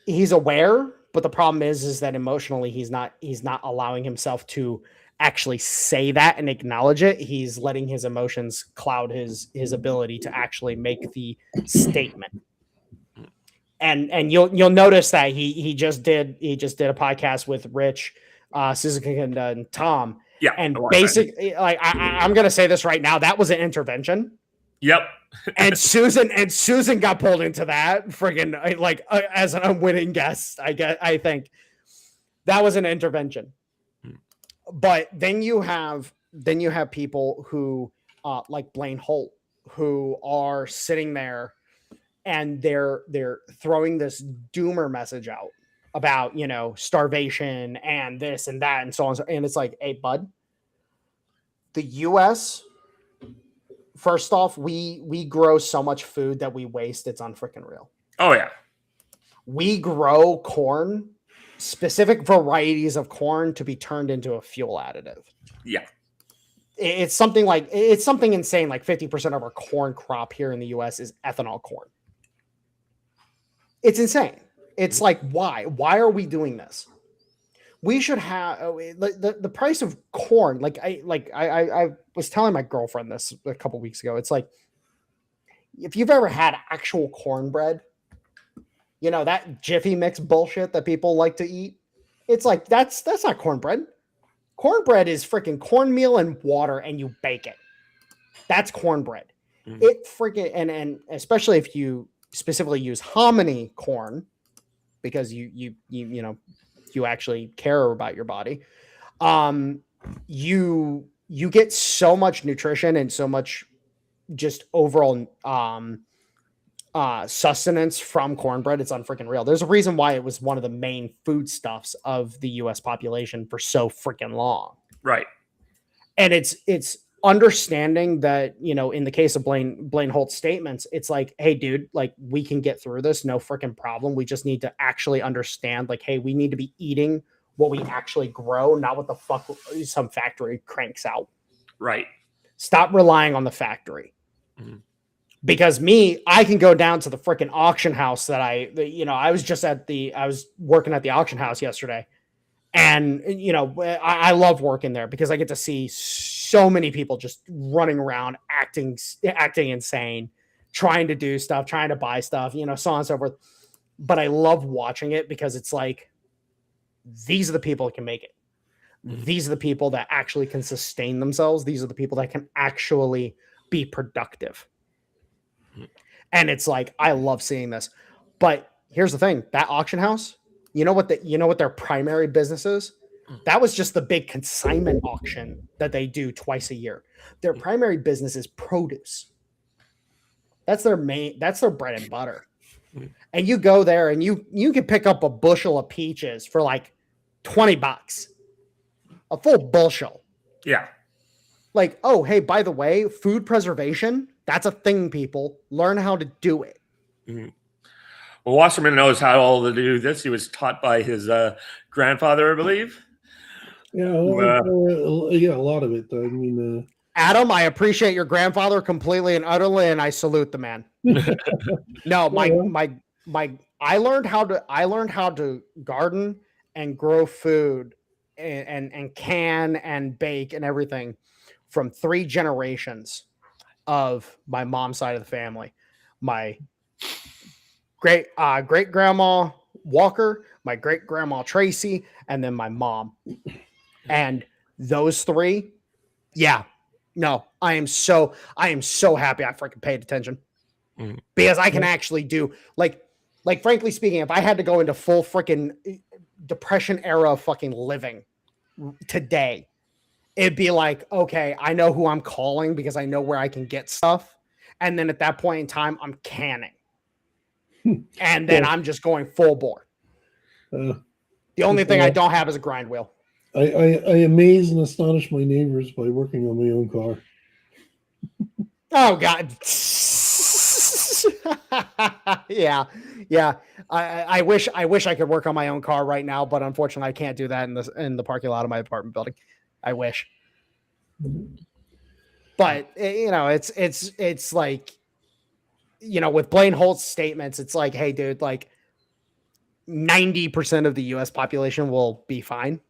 he's aware, but the problem is that emotionally he's not allowing himself to actually say that and acknowledge it. He's letting his emotions cloud his ability to actually make the statement. And you'll notice that he just did a podcast with Rich, Suzuki, and Tom. Yeah, and basically, like, I'm gonna say this right now, that was an intervention. Yep. and Susan got pulled into that friggin' like as an unwitting guest. I think that was an intervention. But then you have people who like Blaine Holt, who are sitting there and they're throwing this doomer message out about, you know, starvation and this and that and so on. And it's like, hey, bud, the U.S., first off, we grow so much food that we waste. It's unfreaking real. Oh, yeah. We grow corn, specific varieties of corn, to be turned into a fuel additive. Yeah. It's something insane. Like 50% of our corn crop here in the U.S. is ethanol corn. It's insane. It's like, why? Why are we doing this? We should have the price of corn. I was telling my girlfriend this a couple weeks ago. It's like, if you've ever had actual cornbread, You know, that Jiffy Mix bullshit that people like to eat. It's like that's not cornbread. Cornbread is freaking cornmeal and water, and you bake it. That's cornbread. Mhm. It freaking and especially if you specifically use hominy corn, because you know you actually care about your body. You get so much nutrition and so much just overall sustenance from cornbread. It's unfreaking real. There's a reason why it was one of the main foodstuffs of the US population for so freaking long. Right. And it's understanding that, you know, in the case of Blaine Holt's statements, it's like, hey dude, like we can get through this, no freaking problem. We just need to actually understand, like, hey, we need to be eating what we actually grow, not what the fuck some factory cranks out. Right. Stop relying on the factory. Mhm. Because I can go down to the freaking auction house that I was working at the auction house yesterday. And, you know, I love working there because I get to see so many people just running around, acting insane, trying to do stuff, trying to buy stuff, you know, so on and so forth. But I love watching it because it's like, these are the people that can make it. These are the people that actually can sustain themselves. These are the people that can actually be productive. And it's like, I love seeing this. But here's the thing, that auction house, you know what their primary business is? That was just the big consignment auction that they do twice a year. Their primary business is produce. That's their bread and butter. And you go there and you can pick up a bushel of peaches for like $20. A full bushel. Yeah. Like, oh, hey, by the way, food preservation, that's a thing, people. Learn how to do it. Mhm. Well, Wasserman knows how all to do this. He was taught by his grandfather, I believe. Yeah, Who, a lot of it. I mean, Adam, I appreciate your grandfather completely and utterly, and I salute the man. No, I learned how to garden and grow food and can and bake and everything from 3 generations of my mom's side of the family. My great grandma Walker, my great grandma Tracy, and then my mom. And those 3, yeah. No, I am so happy I freaking paid attention. Because I can actually do like frankly speaking, if I had to go into full freaking depression era fucking living today, it'd be like, okay, I know who I'm calling because I know where I can get stuff. And then at that point in time, I'm canning. And then I'm just going full bore. The only thing I don't have is a grind wheel. I amaze and astonish my neighbors by working on my own car. Oh God. yeah. I wish I could work on my own car right now, but unfortunately I can't do that in the parking lot of my apartment building. I wish. But you know, it's like, you know, with Blaine Holt's statements, it's like, hey dude, like 90% of the US population will be fine.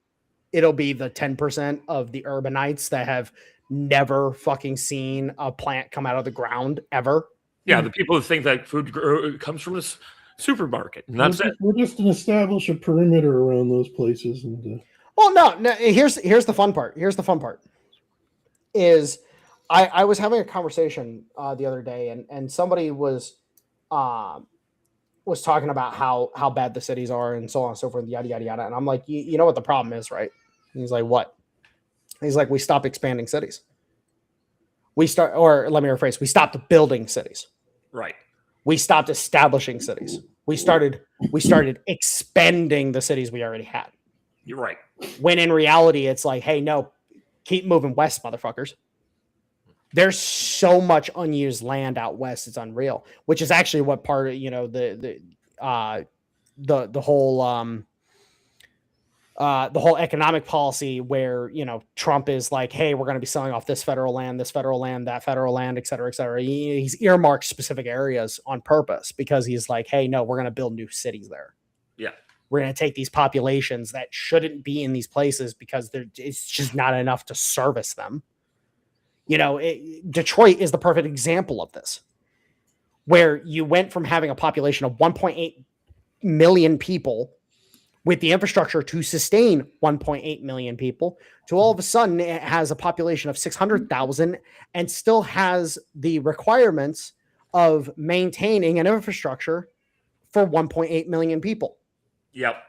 It'll be the 10% of the urbanites that have never fucking seen a plant come out of the ground ever. Yeah, the people who think that food comes from a supermarket, and that's it. We're just going to establish a perimeter around those places. And well, no. Here's the fun part. Is I was having a conversation the other day, and somebody was talking about how bad the cities are and so on and so forth, yada yada yada. And I'm like, you know what the problem is, right? And he's like, what? He's like, we stop expanding cities. We stopped building cities. Right. We stopped establishing cities. We started expanding the cities we already had. You're right. When in reality, it's like, hey, no, keep moving west, motherfuckers. There's so much unused land out west; it's unreal. Which is actually what part of, you know, the whole economic policy where, you know, Trump is like, hey, we're going to be selling off this federal land, that federal land, et cetera, et cetera. He's earmarked specific areas on purpose because he's like, hey, no, we're going to build new cities there. Yeah. We're going to take these populations that shouldn't be in these places because it's just not enough to service them. You know, Detroit is the perfect example of this, where you went from having a population of 1.8 million people with the infrastructure to sustain 1.8 million people, to all of a sudden it has a population of 600,000 and still has the requirements of maintaining an infrastructure for 1.8 million people. Yep.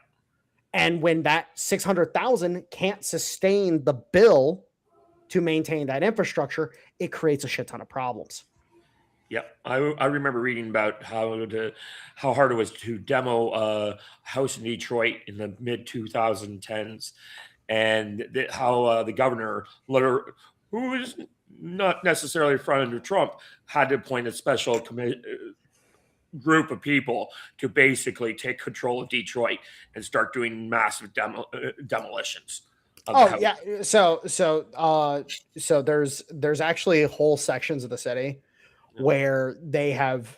And when that 600,000 can't sustain the bill to maintain that infrastructure, it creates a shit ton of problems. Yep. I remember reading about how hard it was to demo a house in Detroit in the mid 2010s, and how the governor, who was not necessarily front under Trump, had to appoint a special group of people to basically take control of Detroit and start doing massive demolitions. Oh yeah, so there's actually whole sections of the city where they have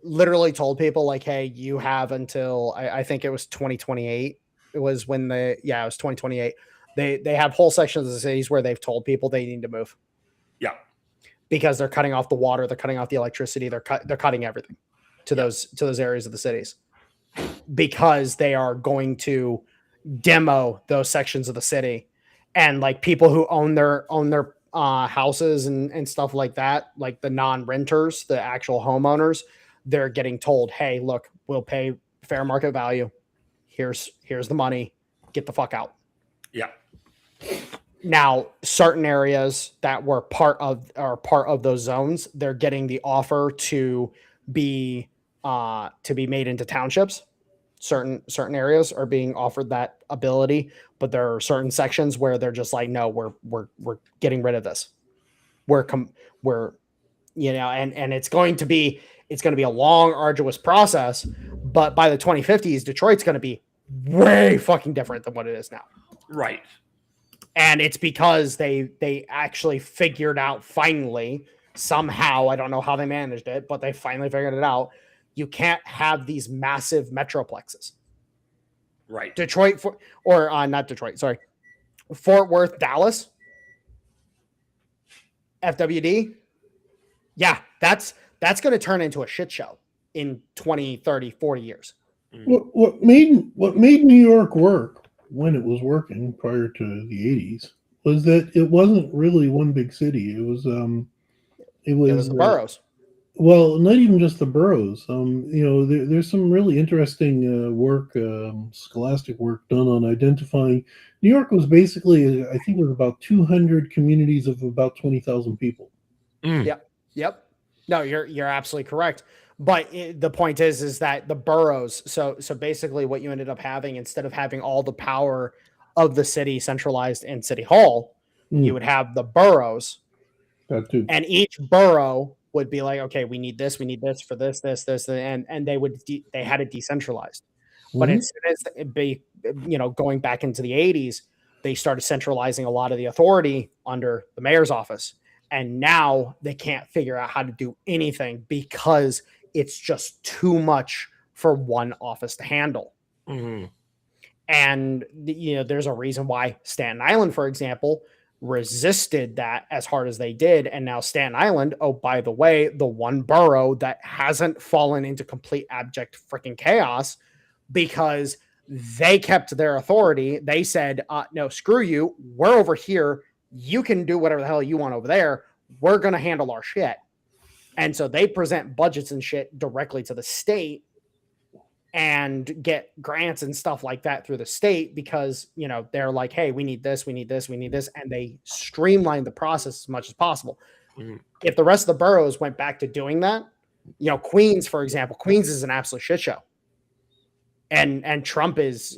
literally told people like, hey, you have until I think it was 2028. It was when it was 2028. They have whole sections of the cities where they've told people they need to move. Yeah, because they're cutting off the water, they're cutting off the electricity, they're cutting everything to those areas of the cities because they are going to demo those sections of the city, and like people who own their houses and stuff like that, like the non-renters, the actual homeowners, they're getting told, hey, look, we'll pay fair market value. Here's the money. Get the fuck out. Yeah. Now, certain areas that were part of those zones, they're getting the offer to be made into townships. Certain areas are being offered that ability, but there are certain sections where they're just like, no, we're getting rid of this. We're and it's going to be a long, arduous process, but by the 2050s, Detroit's going to be way fucking different than what it is now. Right. And it's because they actually figured out finally, somehow, I don't know how they managed it, but they finally figured it out. You can't have these massive metroplexes. Right. Not Detroit, sorry. Fort Worth, Dallas. FWD. Yeah, that's going to turn into a shit show in 20, 30, 40 years. What made New York work when it was working prior to the 80s was that it wasn't really one big city. It was the boroughs. Well, not even just the boroughs. There's some really interesting work, scholastic work done on identifying. New York was basically, I think it was about 200 communities of about 20,000 people. Yep. No, you're absolutely correct. But the point is that the boroughs. So basically, what you ended up having, instead of having all the power of the city centralized in City Hall, you would have the boroughs. That too. And each borough would be like, okay, we need this for this, and they had it decentralized. But as soon as going back into the 80s, they started centralizing a lot of the authority under the mayor's office. And now they can't figure out how to do anything because it's just too much for one office to handle. Mm-hmm. And there's a reason why Staten Island, for example, resisted that as hard as they did. And now Staten Island, oh, by the way, the one borough that hasn't fallen into complete abject freaking chaos because they kept their authority. They said, no, screw you. We're over here. You can do whatever the hell you want over there. We're going to handle our shit. And so they present budgets and shit directly to the state and get grants and stuff like that through the state because, they're like, hey, we need this. And they streamline the process as much as possible. Mm-hmm. If the rest of the boroughs went back to doing that, Queens, for example, Queens is an absolute shit show. And Trump is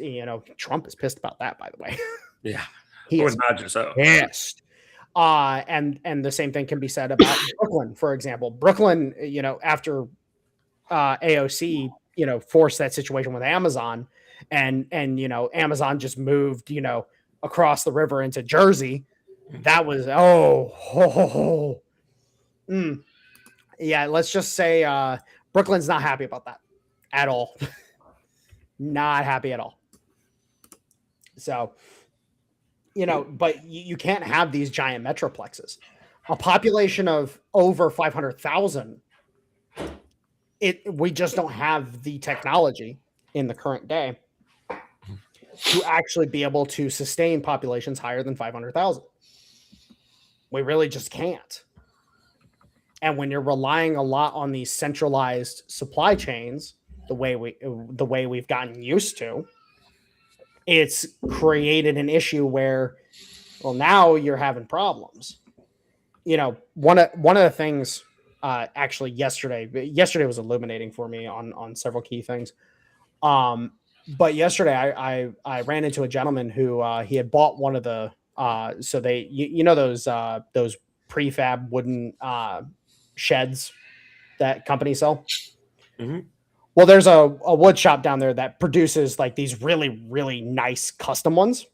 pissed about that, by the way. Yeah. He I would is imagine so. pissed. And the same thing can be said about Brooklyn, for example. Brooklyn, after AOC, forced that situation with Amazon and Amazon just moved, across the river into Jersey. That was, yeah, let's just say Brooklyn's not happy about that at all. Not happy at all. So, but you can't have these giant metroplexes. A population of over 500,000, we just don't have the technology in the current day to actually be able to sustain populations higher than 500,000. We really just can't. And when you're relying a lot on these centralized supply chains, the way we've gotten used to, it's created an issue where, well, now you're having problems. You know, one of the things actually yesterday was illuminating for me on several key things. But yesterday I ran into a gentleman who he had bought one of the so they you know those prefab wooden sheds that companies sell. Mhm. Well, there's a wood shop down there that produces like these really, really nice custom ones.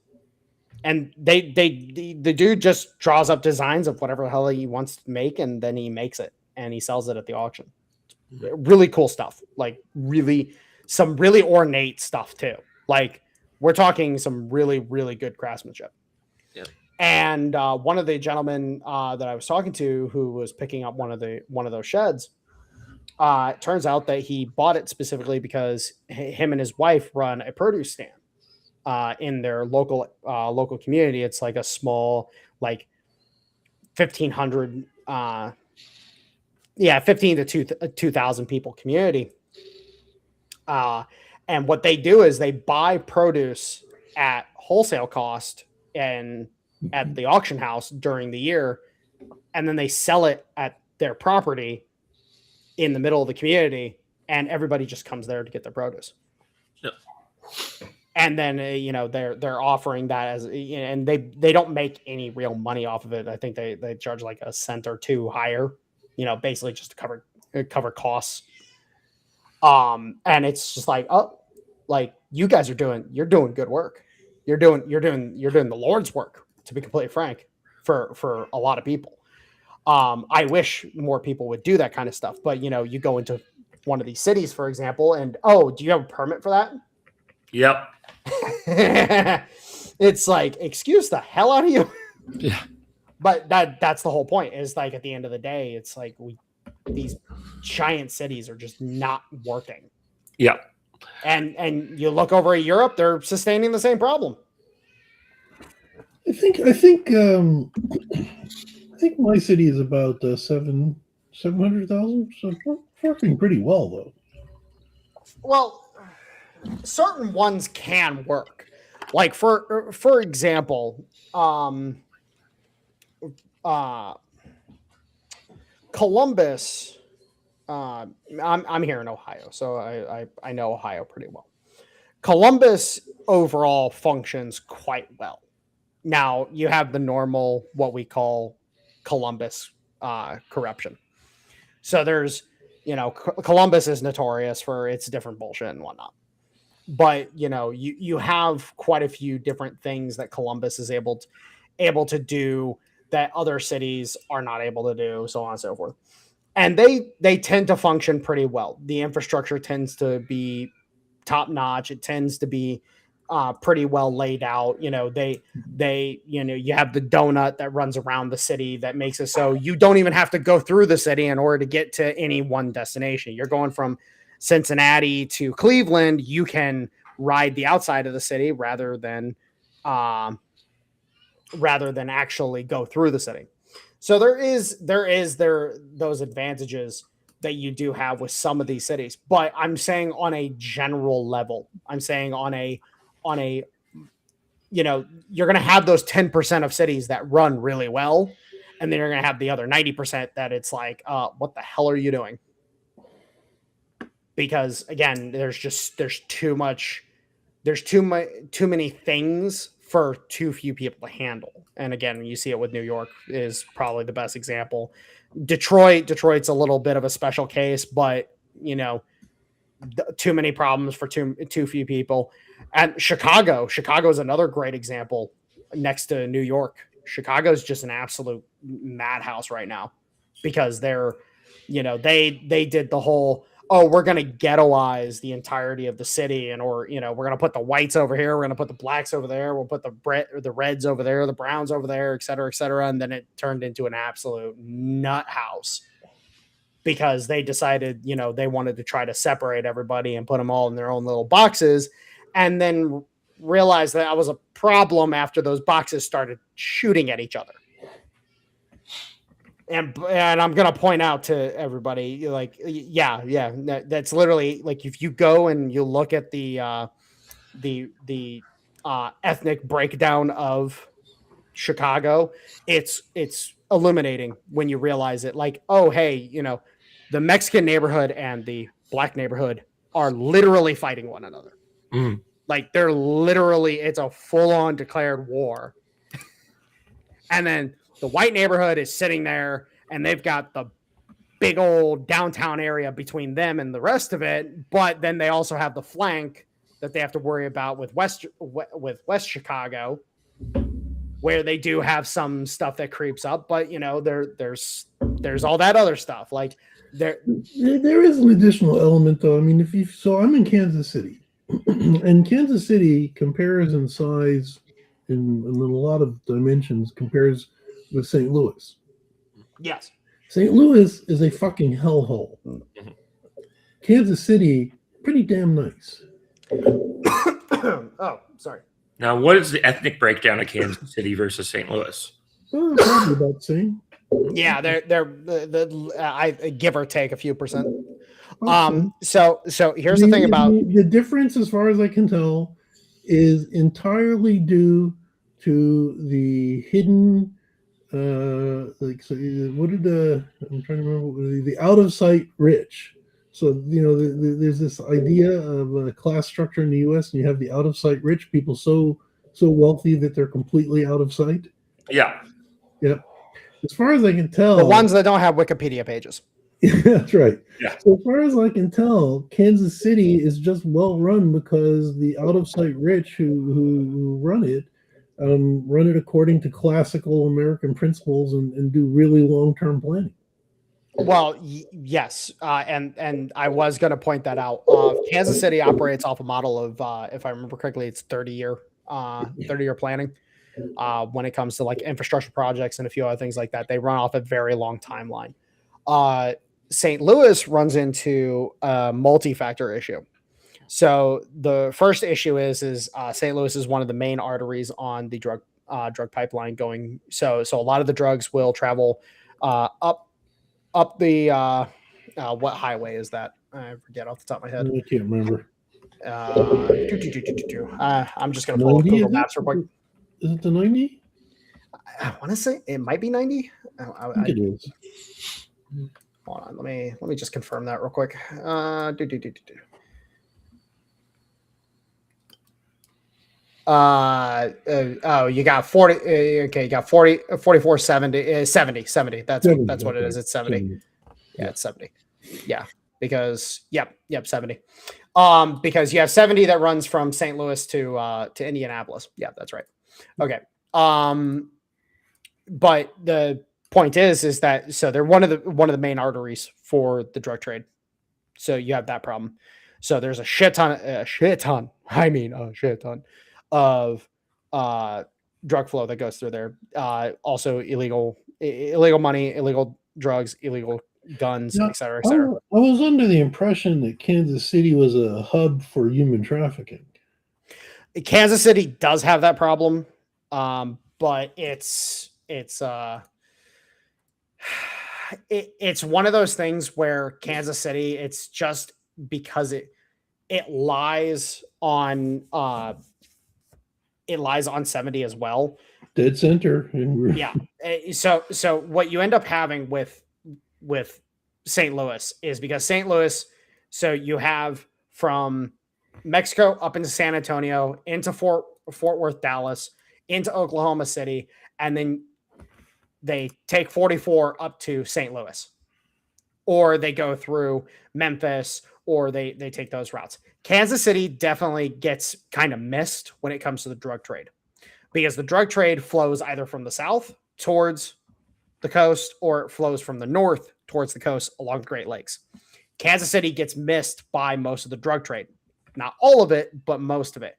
And the dude just draws up designs of whatever the hell he wants to make, and then he makes it and he sells it at the auction. Really cool stuff. Like some really ornate stuff too. Like we're talking some really, really good craftsmanship. Yeah. And one of the gentlemen that I was talking to, who was picking up one of those sheds, it turns out that he bought it specifically because him and his wife run a produce stand in their local community. It's like a small, like 1,500, 15 to 2,000 people community. And what they do is they buy produce at wholesale cost and at the auction house during the year, and then they sell it at their property in the middle of the community, and everybody just comes there to get their produce. Yep. And then they're offering that as, and they don't make any real money off of it. I think they charge like a cent or two higher, basically just to cover costs. And it's just like, oh, like you guys you're doing good work. You're doing the Lord's work, to be completely frank, for a lot of people. I wish more people would do that kind of stuff, but you go into one of these cities, for example, and do you have a permit for that? Yep. It's like, excuse the hell out of you. Yeah. But that's the whole point, is like at the end of the day, it's like these giant cities are just not working. Yeah. And you look over at Europe, they're sustaining the same problem. I think my city is about 700,000. So working pretty well though. Well, certain ones can work. Like for example, Columbus. I'm here in Ohio, so I know Ohio pretty well. Columbus overall functions quite well. Now you have the normal, what we call Columbus corruption. So there's, Columbus is notorious for its different bullshit and whatnot. But you have quite a few different things that Columbus is able to do that other cities are not able to do, so on and so forth. And they tend to function pretty well. The infrastructure tends to be top notch. It tends to be pretty well laid out. You have the donut that runs around the city that makes it so you don't even have to go through the city in order to get to any one destination. You're going from Cincinnati to Cleveland. You can ride the outside of the city rather than actually go through the city. So there is those advantages that you do have with some of these cities, but I'm saying on a general level, I'm saying on a you're going to have those 10% of cities that run really well, and then you're going to have the other 90% that it's like, what the hell are you doing? Because again, there's too many things for too few people to handle. And again, you see it with New York is probably the best example. Detroit's a little bit of a special case, but too many problems for too few people. And Chicago is another great example next to New York. Chicago's just an absolute madhouse right now because they're, they did the whole, we're going to ghettoize the entirety of the city, and we're going to put the whites over here, we're going to put the blacks over there, we'll put the reds over there, the browns over there, et cetera, and then it turned into an absolute nut house. because they decided, they wanted to try to separate everybody and put them all in their own little boxes, and then realized that was a problem after those boxes started shooting at each other. And I'm gonna point out to everybody, that's literally like, if you go and you look at the ethnic breakdown of Chicago, it's illuminating when you realize it. Like, oh, hey, the Mexican neighborhood and the black neighborhood are literally fighting one another. Mm. Like, they're literally, it's a full-on declared war. And then the white neighborhood is sitting there, and they've got the big old downtown area between them and the rest of it. But then they also have the flank that they have to worry about with West Chicago, where they do have some stuff that creeps up. But there's all that other stuff. Like there is an additional element, though. I mean, so I'm in Kansas City, and Kansas City compares in size in a lot of dimensions, compares with St. Louis. Yes. St. Louis is a fucking hellhole. Mhm. Kansas City, pretty damn nice. Oh, sorry. Now, what is the ethnic breakdown of Kansas City versus St. Louis? Well, probably about the same. Yeah, they're I give or take a few percent. Okay. So here's the thing about the difference, as far as I can tell, is entirely due to the hidden, what did I'm trying to remember, the out of sight rich. So there's this idea of a class structure in the U.S. and you have the out of sight rich people, so wealthy that they're completely out of sight. Yeah. Yep. As far as I can tell, the ones that don't have Wikipedia pages. That's right. Yeah. So as far as I can tell, Kansas City is just well run because the out of sight rich who run it according to classical American principles and do really long term planning. Well, yes, and I was going to point that out. Kansas City operates off a model of, if I remember correctly, it's 30-year planning. When it comes to like infrastructure projects and a few other things like that, they run off a very long timeline. St. Louis runs into a multi-factor issue. So the first issue is St. Louis is one of the main arteries on the drug pipeline going. So a lot of the drugs will travel up the what highway is that? I forget off the top of my head. I can't remember. I'm just going to pull up Google Maps real quick. Is it the 90? I want to say it might be 90. I think it is. Hold on, let me just confirm that real quick. You got 40. Okay, you got 40, 44, 70, 70. That's what it is. It's 70. Yeah, it's 70. Yeah, because yep, 70. Because you have 70 that runs from St. Louis to Indianapolis. Yeah, that's right. Okay. But the point is that so they're one of the main arteries for the drug trade. So you have that problem. So there's a shit ton of drug flow that goes through there. Also illegal money, illegal drugs, illegal guns, et cetera, et cetera. I was under the impression that Kansas City was a hub for human trafficking. Kansas City does have that problem, but it's one of those things where Kansas City, it's just because it lies on 70 as well. Dead center. Yeah. So what you end up having with St. Louis is because St. Louis, so you have from Mexico up into San Antonio, into Fort Worth, Dallas, into Oklahoma City, and then they take 44 up to St. Louis, or they go through Memphis, or they take those routes. Kansas City definitely gets kind of missed when it comes to the drug trade, because the drug trade flows either from the south towards the coast, or it flows from the north towards the coast along the Great Lakes. Kansas City gets missed by most of the drug trade. Not all of it, but most of it,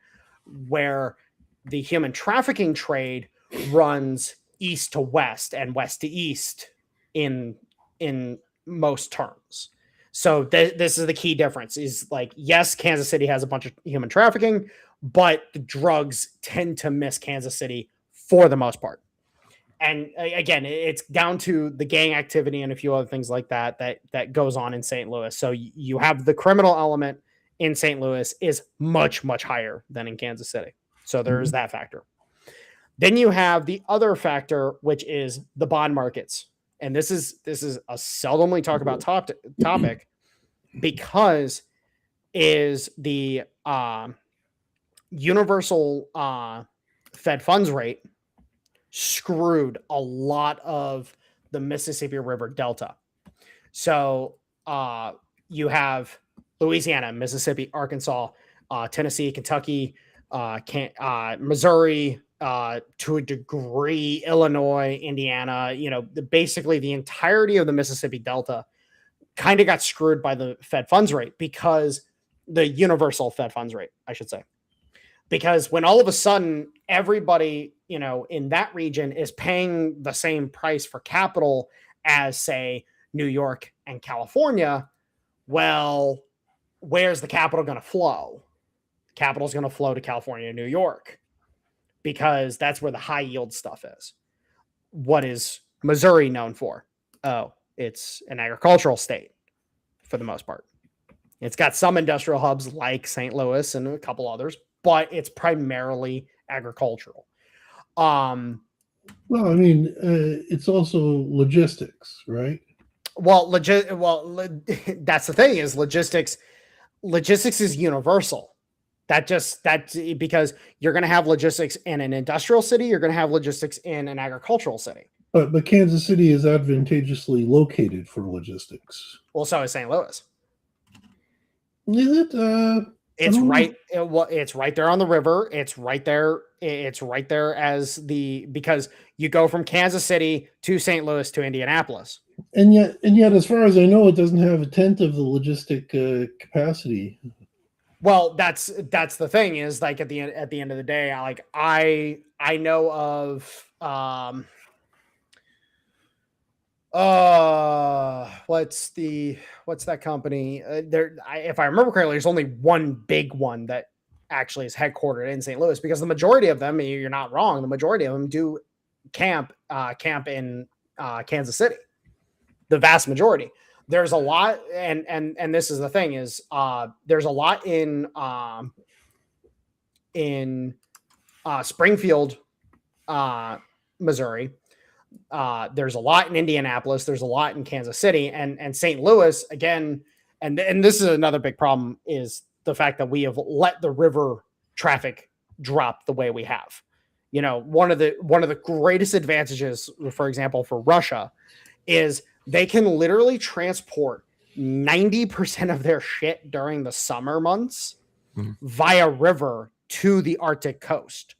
where the human trafficking trade runs east to west and west to east in most terms. So this is the key difference is like, yes, Kansas City has a bunch of human trafficking, but the drugs tend to miss Kansas City for the most part. And again, it's down to the gang activity and a few other things like that goes on in St. Louis. So you have the criminal element in St. Louis is much, much higher than in Kansas City. So there's that factor. Then you have the other factor, which is the bond markets. And this is a seldomly talk about topic because is the universal Fed funds rate screwed a lot of the Mississippi River Delta. So you have Louisiana, Mississippi, Arkansas, Tennessee, Kentucky, Missouri, to a degree, Illinois, Indiana, basically the entirety of the Mississippi Delta kind of got screwed by the Fed funds rate because the universal Fed funds rate, I should say. Because when all of a sudden everybody, in that region is paying the same price for capital as, say, New York and California, well, where's the capital going to flow? Capital is going to flow to California and New York because that's where the high yield stuff is. What is Missouri known for? Oh, it's an agricultural state for the most part. It's got some industrial hubs like St. Louis and a couple others, but it's primarily agricultural. Well, I mean, it's also logistics, right? Well, that's the thing is logistics is universal. That's because you're going to have logistics in an industrial city. You're going to have logistics in an agricultural city. But Kansas City is advantageously located for logistics. Well, so is St. Louis. Is it? It's right. It's right there on the river. It's right there. It's right there because you go from Kansas City to St. Louis to Indianapolis. And yet, as far as I know, it doesn't have a tenth of the logistic capacity. Well, that's the thing is like at the end of the day, I know of what's that company? If I remember correctly, there's only one big one that actually is headquartered in St. Louis because the majority of them, you're not wrong, the majority of them do camp in Kansas City. The vast majority. There's a lot, and this is the thing is there's a lot in Springfield, Missouri. There's a lot in Indianapolis. There's a lot in Kansas City, and St. Louis again. And this is another big problem is the fact that we have let the river traffic drop the way we have. One of the greatest advantages, for example, for Russia, is they can literally transport 90% of their shit during the summer months via river to the Arctic coast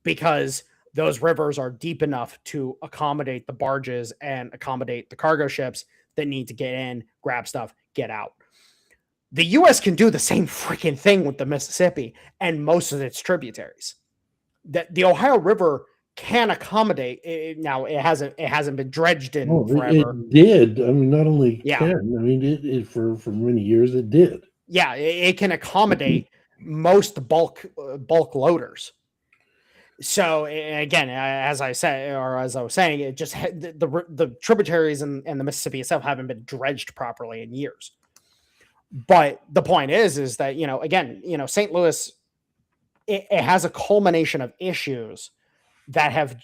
because those rivers are deep enough to accommodate the barges and accommodate the cargo ships that need to get in, grab stuff, get out. The U.S. can do the same freaking thing with the Mississippi and most of its tributaries. The Ohio River can accommodate it. Now it hasn't been dredged in forever. It did. I mean, not only Yeah. can. I mean, it for many years it did. Yeah, it can accommodate most bulk loaders. So again, as I was saying, it just the tributaries and the Mississippi itself haven't been dredged properly in years. But the point is that St. Louis, it has a culmination of issues that have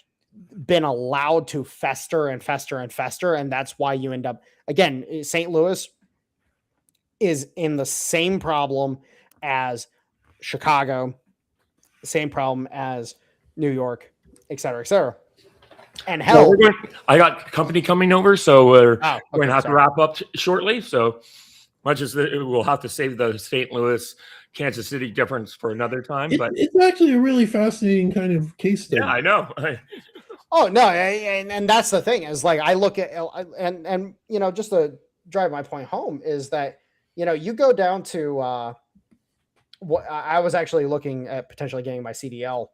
been allowed to fester and fester and fester, and that's why you end up again. St. Louis is in the same problem as Chicago, same problem as New York, et cetera, et cetera. And hell, I got company coming over, so we're going to have to wrap up shortly. So much as we'll have to save the St. Louis, Kansas City difference for another time. But it's actually a really fascinating kind of case study. Yeah, I know. Oh no, and that's the thing is like I look at and just to drive my point home is that you go down to what I was actually looking at potentially getting my CDL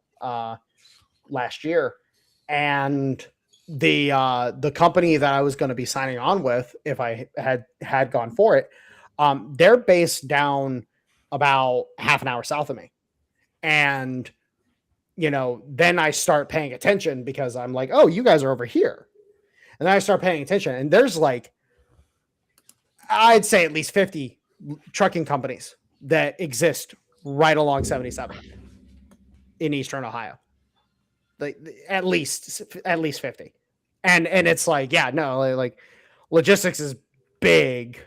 last year, and the company that I was going to be signing on with, if I had gone for it, they're based down about half an hour south of me. And, then I start paying attention because I'm like, oh, you guys are over here. And then I start paying attention, and there's like, I'd say at least 50 trucking companies that exist right along 77 in Eastern Ohio. Like at least 50. And it's like, yeah, no, like logistics is big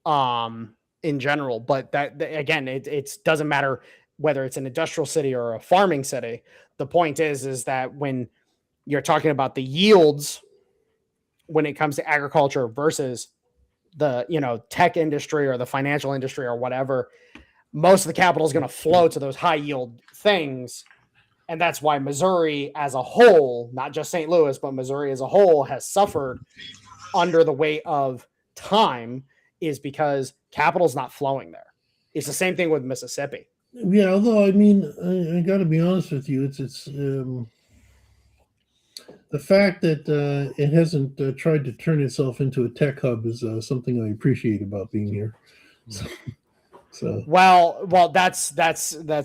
in general, but that again, it doesn't matter whether it's an industrial city or a farming city. The point is that when you're talking about the yields when it comes to agriculture versus the tech industry or the financial industry or whatever, most of the capital is going to flow to those high yield things. And that's why Missouri as a whole, not just St. Louis, but Missouri as a whole has suffered under the weight of time, is because capital's not flowing there. It's the same thing with Mississippi. Yeah, although I mean, I got to be honest with you, it's the fact that it hasn't tried to turn itself into a tech hub is something I appreciate about being here. So well, that's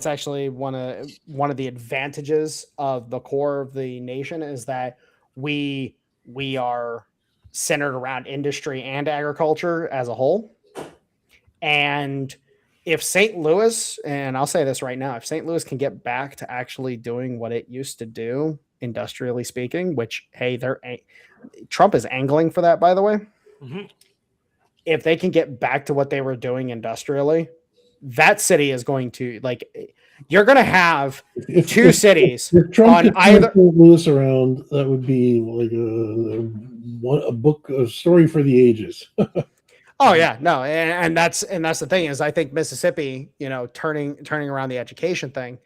actually one of the advantages of the core of the nation, is that we are centered around industry and agriculture as a whole. And if St. Louis, and I'll say this right now, if St. Louis can get back to actually doing what it used to do, industrially speaking, which, hey, Trump is angling for that, by the way. Mm-hmm. If they can get back to what they were doing industrially, that city is going to, like, you're going to have two cities if Trump on could either. St. Louis around, that would be like a book, a story for the ages. Oh yeah, no, and that's the thing, is I think Mississippi, turning around the education thing,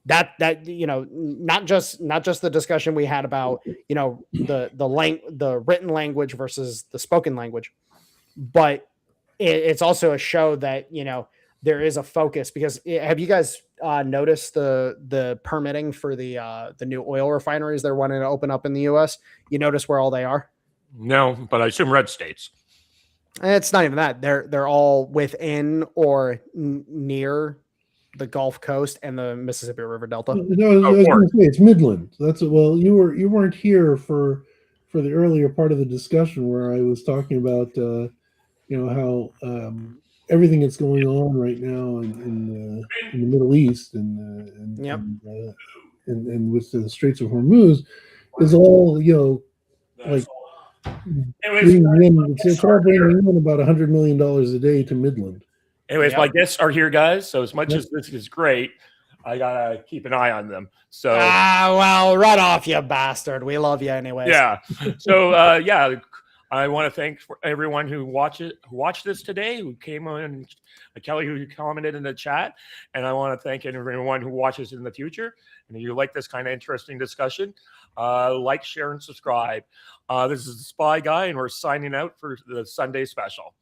that not just the discussion we had about the written language versus the spoken language, but it's also a show that there is a focus, because have you guys noticed the permitting for the new oil refineries they're wanting to open up in the U.S.? You notice where all they are? No, but I assume red states. It's not even that. They're all within or near the Gulf Coast and the Mississippi River Delta. No, I was going to say it's Midland. Well, you weren't here for the earlier part of the discussion where I was talking about how everything that's going on right now in the Middle East and with the Straits of Hormuz is all like. It's all bringing in about $100 million a day to Midland. Anyways, my guests are here, guys. So as much as this is great, I gotta keep an eye on them. So well, run off, you bastard. We love you anyways. Yeah. So I want to thank everyone who watched this today, who came on, Kelly, who commented in the chat, and I want to thank everyone who watches in the future. And if you like this kind of interesting discussion, like, share, and subscribe. This is the Spy Guy, and we're signing out for the Sunday special.